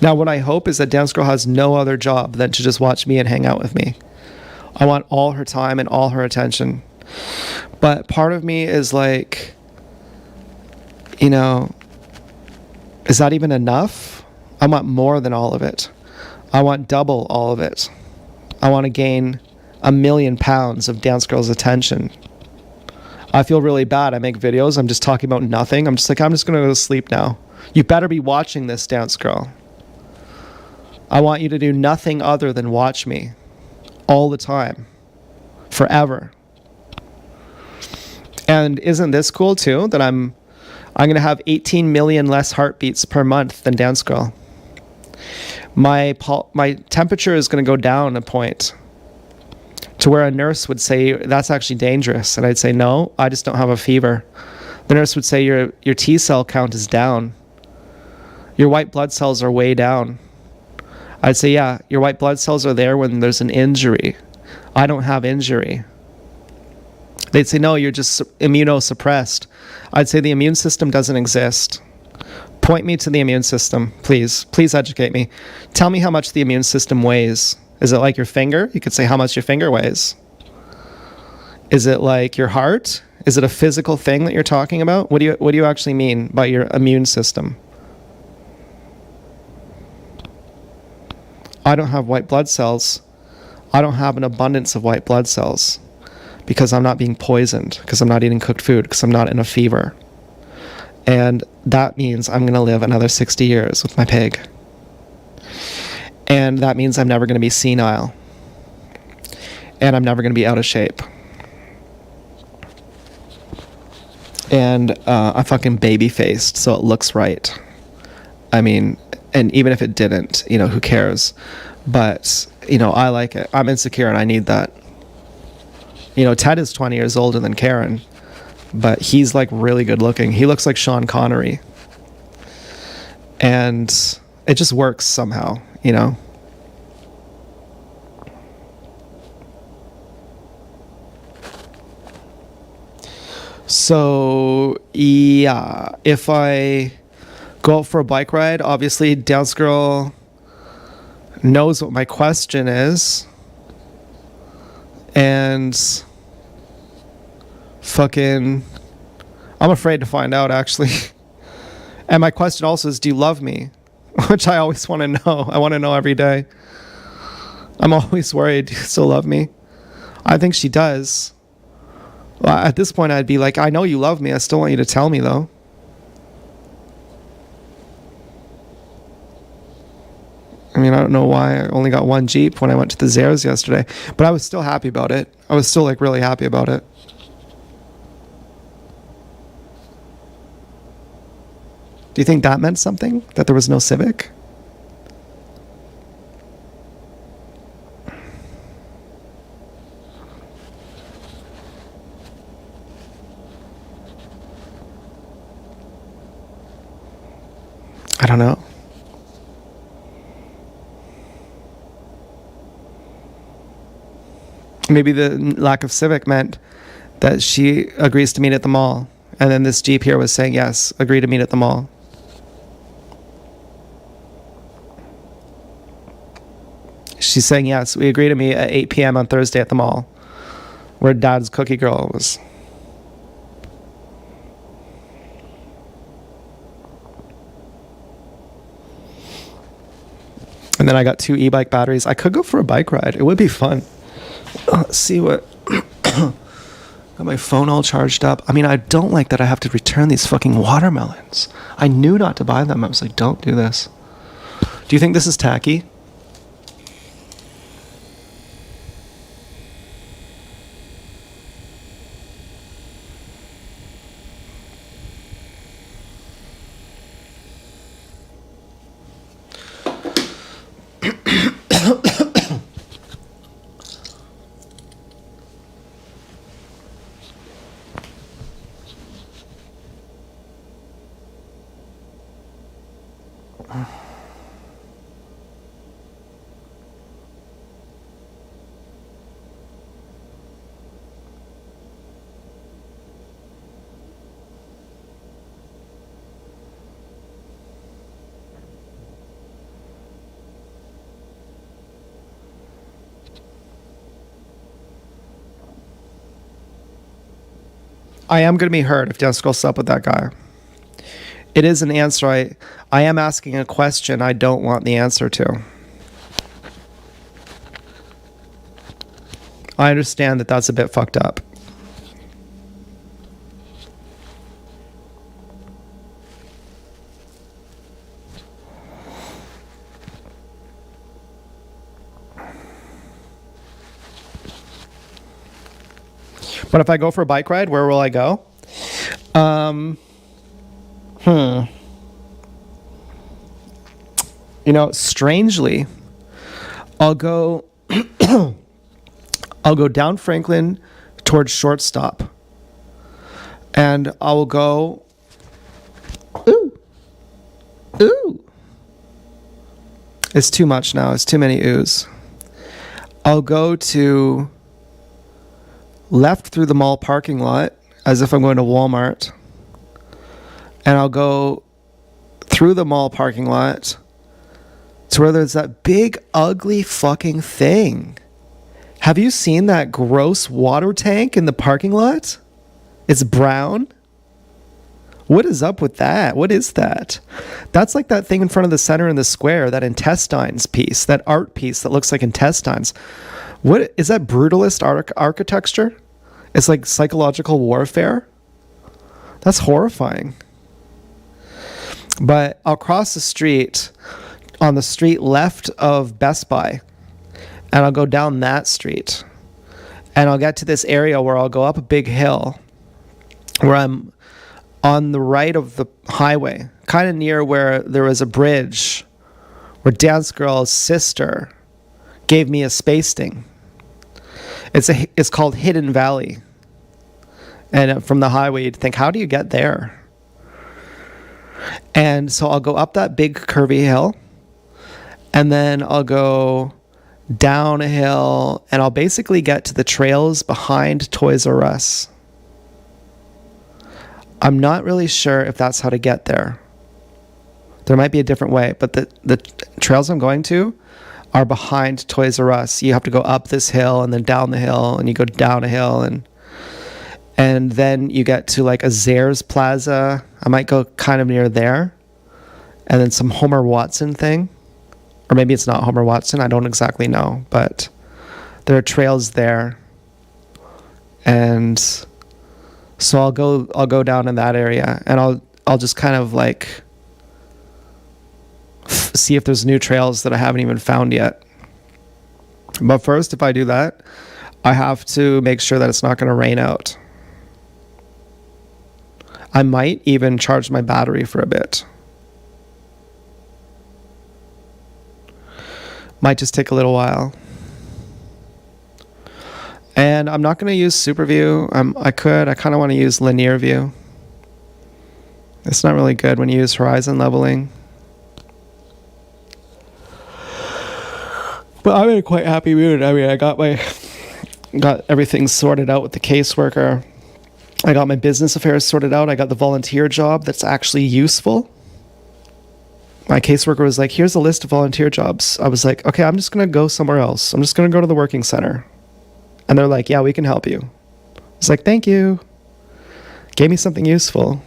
Now, what I hope is that Dance Girl has no other job than to just watch me and hang out with me. I want all her time and all her attention. But part of me is like, you know, is that even enough? I want more than all of it. I want double all of it. I want to gain 1 million pounds of Dance Girl's attention. I feel really bad. I make videos. I'm just talking about nothing. I'm just like, I'm just going to go to sleep now. You better be watching this, Dance Girl. I want you to do nothing other than watch me all the time, forever. And isn't this cool too, that I'm going to have 18 million less heartbeats per month than Dance Girl. My temperature is going to go down a point to where a nurse would say, that's actually dangerous. And I'd say, no, I just don't have a fever. The nurse would say, your T cell count is down. Your white blood cells are way down. I'd say, yeah, your white blood cells are there when there's an injury. I don't have injury. They'd say, no, you're just immunosuppressed. I'd say the immune system doesn't exist. Point me to the immune system, please. Please educate me. Tell me how much the immune system weighs. Is it like your finger? You could say how much your finger weighs. Is it like your heart? Is it a physical thing that you're talking about? What do you actually mean by your immune system? I don't have white blood cells. I don't have an abundance of white blood cells because I'm not being poisoned, because I'm not eating cooked food, because I'm not in a fever. And that means I'm going to live another 60 years with my pig. And that means I'm never going to be senile. And I'm never going to be out of shape. And I'm fucking baby-faced, so it looks right. I mean, and even if it didn't, who cares? But, I like it. I'm insecure and I need that. Ted is 20 years older than Karen, but he's like really good looking. He looks like Sean Connery. And it just works somehow, So, yeah, if I go out for a bike ride, obviously Dance Girl knows what my question is. And fucking, I'm afraid to find out, actually. And my question also is, do you love me? Which I always want to know. I want to know every day. I'm always worried, do you still love me? I think she does. Well, at this point, I'd be like, I know you love me. I still want you to tell me, though. I mean, I don't know why I only got one Jeep when I went to the Zares yesterday, but I was still happy about it. I was still, really happy about it. Do you think that meant something? That there was no Civic? I don't know. Maybe the lack of Civic meant that she agrees to meet at the mall. And then this Jeep here was saying, yes, agree to meet at the mall. She's saying, yes, we agree to meet at 8 p.m. on Thursday at the mall, where Dad's cookie girl was. And then I got 2 e-bike batteries. I could go for a bike ride. It would be fun. Let's see what... Got my phone all charged up. I mean, I don't like that I have to return these fucking watermelons. I knew not to buy them. I was like, don't do this. Do you think this is tacky? I am going to be hurt if Dance Girl slept with that guy. It is an answer. I am asking a question I don't want the answer to. I understand that that's a bit fucked up. But if I go for a bike ride, where will I go? Strangely, I'll go down Franklin towards Shortstop. And I will go... Ooh. It's too much now. It's too many oohs. I'll go to... left through the mall parking lot as if I'm going to Walmart. And I'll go through the mall parking lot to where there's that big, ugly fucking thing. Have you seen that gross water tank in the parking lot? It's brown. What is up with that? What is that? That's like that thing in front of the center in the square, that intestines piece, that art piece that looks like intestines. What is that? Brutalist architecture? It's like psychological warfare. That's horrifying. But I'll cross the street on the street left of Best Buy, and I'll go down that street, and I'll get to this area where I'll go up a big hill where I'm on the right of the highway, kind of near where there was a bridge where Dance Girl's sister gave me a space sting. It's called Hidden Valley. And from the highway, you'd think, how do you get there? And so I'll go up that big curvy hill, and then I'll go down a hill, and I'll basically get to the trails behind Toys R Us. I'm not really sure if that's how to get there. There might be a different way, but the trails I'm going to are behind Toys R Us. You have to go up this hill and then down the hill, and you go down a hill, and then you get to like a Zayres Plaza. I might go kind of near there, and then some Homer Watson thing, or maybe it's not Homer Watson. I don't exactly know, but there are trails there, and so I'll go down in that area, and I'll just kind of like see if there's new trails that I haven't even found yet. But first, if I do that, I have to make sure that it's not going to rain out. I might even charge my battery for a bit. Might just take a little while. And I'm not going to use Super View. I kind of want to use Linear View. It's not really good when you use horizon leveling. But I'm in a quite happy mood. I mean, I got everything sorted out with the caseworker. I got my business affairs sorted out. I got the volunteer job that's actually useful. My caseworker was like, here's a list of volunteer jobs. I was like, okay, I'm just going to go somewhere else. I'm just going to go to the working center. And they're like, yeah, we can help you. I was like, thank you. Gave me something useful.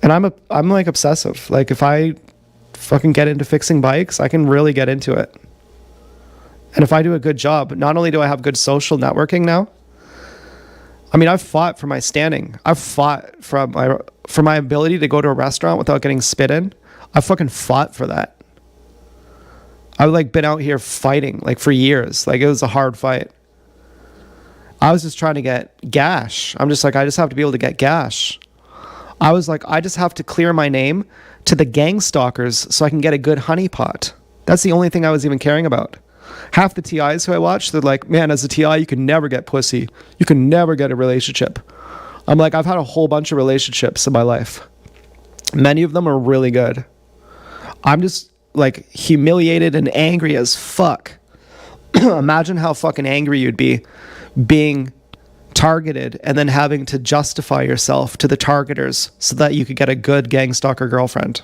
And I'm like obsessive. Like if I fucking get into fixing bikes, I can really get into it. And if I do a good job, not only do I have good social networking now, I mean, I've fought for my standing. I've fought for my ability to go to a restaurant without getting spit in. I fucking fought for that. I've like been out here fighting like for years. Like it was a hard fight. I was just trying to get gash. I'm just like, I just have to be able to get gash. I was like, I just have to clear my name to the gang stalkers so I can get a good honeypot. That's the only thing I was even caring about. Half the TIs who I watch, they're like, man, as a TI, you can never get pussy. You can never get a relationship. I'm like, I've had a whole bunch of relationships in my life. Many of them are really good. I'm just like humiliated and angry as fuck. Imagine how fucking angry you'd be being targeted and then having to justify yourself to the targeters so that you could get a good gang stalker girlfriend.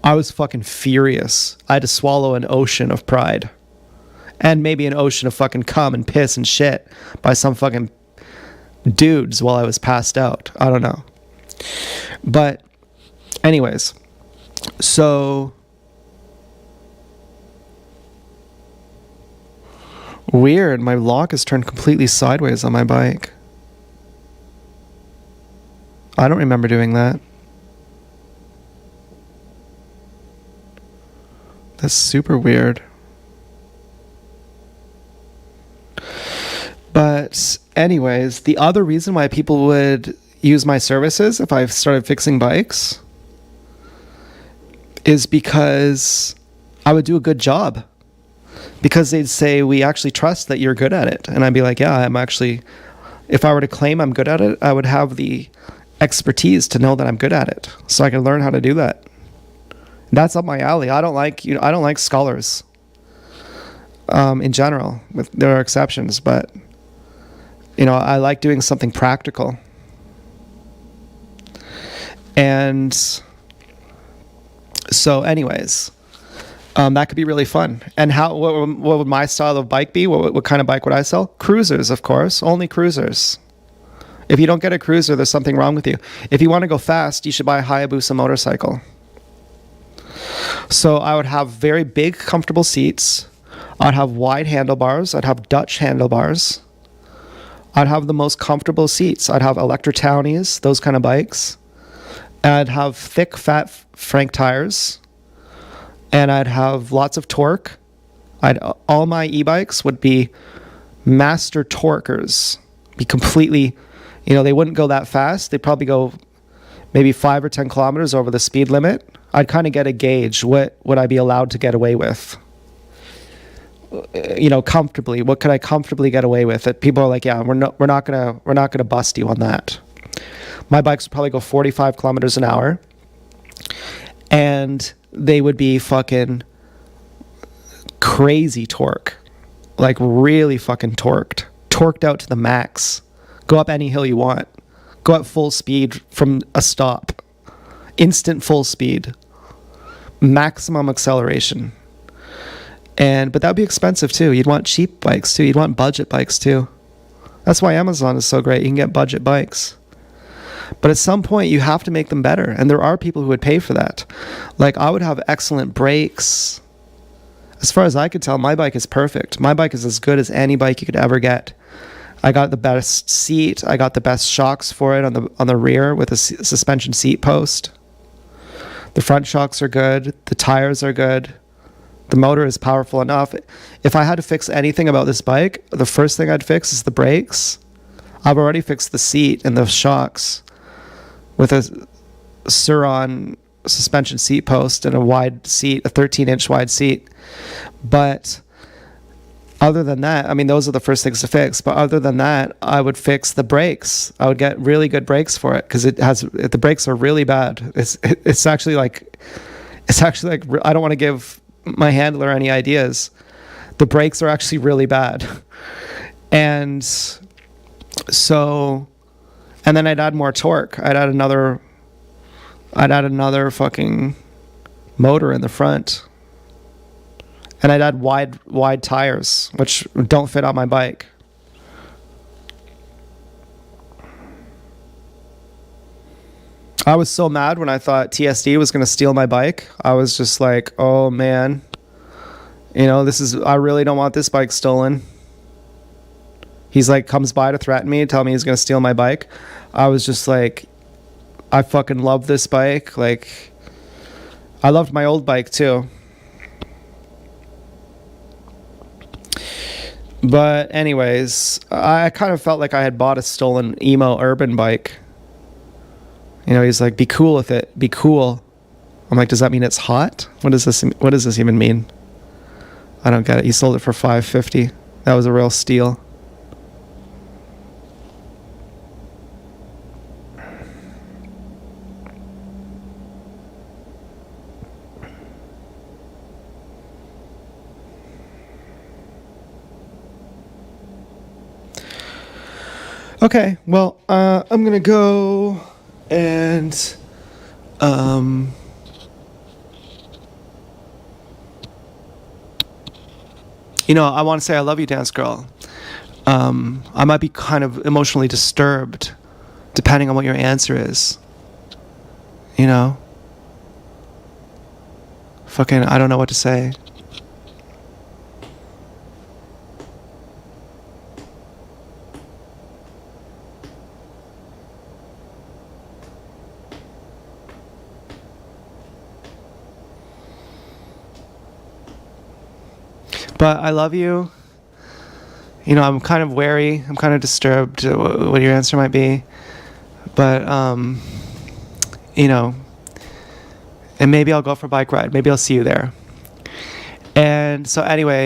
I was fucking furious. I had to swallow an ocean of pride. And maybe an ocean of fucking cum and piss and shit by some fucking dudes while I was passed out. I don't know. But anyways, so weird. My lock is turned completely sideways on my bike. I don't remember doing that. That's super weird. But anyways, the other reason why people would use my services if I started fixing bikes is because I would do a good job. Because they'd say, we actually trust that you're good at it. And I'd be like, yeah, I'm actually, if I were to claim I'm good at it, I would have the expertise to know that I'm good at it. So I can learn how to do that. That's up my alley. I don't like scholars. In general, there are exceptions, but I like doing something practical. And So, anyways, that could be really fun. And what would my style of bike be? What kind of bike would I sell? Cruisers, of course. Only cruisers. If you don't get a cruiser, there's something wrong with you. If you want to go fast, you should buy a Hayabusa motorcycle. So I would have very big, comfortable seats. I'd have wide handlebars. I'd have Dutch handlebars. I'd have the most comfortable seats. I'd have Electra Townies, those kind of bikes. I'd have thick, fat Frank tires. And I'd have lots of torque. All my e-bikes would be master torquers. Be completely, they wouldn't go that fast. They'd probably go maybe 5 or 10 kilometers over the speed limit. I'd kind of get a gauge. What would I be allowed to get away with? Comfortably. What could I comfortably get away with? That people are like, yeah, we're not gonna bust you on that. My bikes would probably go 45 kilometers an hour, and they would be fucking crazy torque, like really fucking torqued out to the max. Go up any hill you want. Go at full speed from a stop. Instant full speed. Maximum acceleration. But that would be expensive too. You'd want cheap bikes too. You'd want budget bikes too. That's why Amazon is so great. You can get budget bikes. But at some point, you have to make them better. And there are people who would pay for that. Like, I would have excellent brakes. As far as I could tell, my bike is perfect. My bike is as good as any bike you could ever get. I got the best seat. I got the best shocks for it on the rear with a suspension seat post. The front shocks are good. The tires are good. The motor is powerful enough. If I had to fix anything about this bike, the first thing I'd fix is the brakes. I've already fixed the seat and the shocks with a Sur-Ron suspension seat post and a wide seat, a 13-inch wide seat. But other than that, those are the first things to fix. But other than that, I would fix the brakes. I would get really good brakes for it because the brakes are really bad. It's actually like I don't want to give my handler any ideas. The brakes are actually really bad. And then I'd add more torque. I'd add another fucking motor in the front. And I'd add wide tires, which don't fit on my bike. I was so mad when I thought TSD was going to steal my bike. I was just like, oh man, I really don't want this bike stolen. He's like, comes by to threaten me, tell me he's going to steal my bike. I was just like, I fucking love this bike. Like, I loved my old bike too. But anyways, I kind of felt like I had bought a stolen emo urban bike. He's like, be cool with it. Be cool. I'm like, does that mean it's hot? What does this even mean? I don't get it. He sold it for $550. That was a real steal. Okay, well, I'm gonna go and I want to say I love you, Dance Girl. I might be kind of emotionally disturbed depending on what your answer is. Fucking, I don't know what to say. But I love you. I'm kind of wary. I'm kind of disturbed what your answer might be. But, and maybe I'll go for a bike ride. Maybe I'll see you there. And so anyway,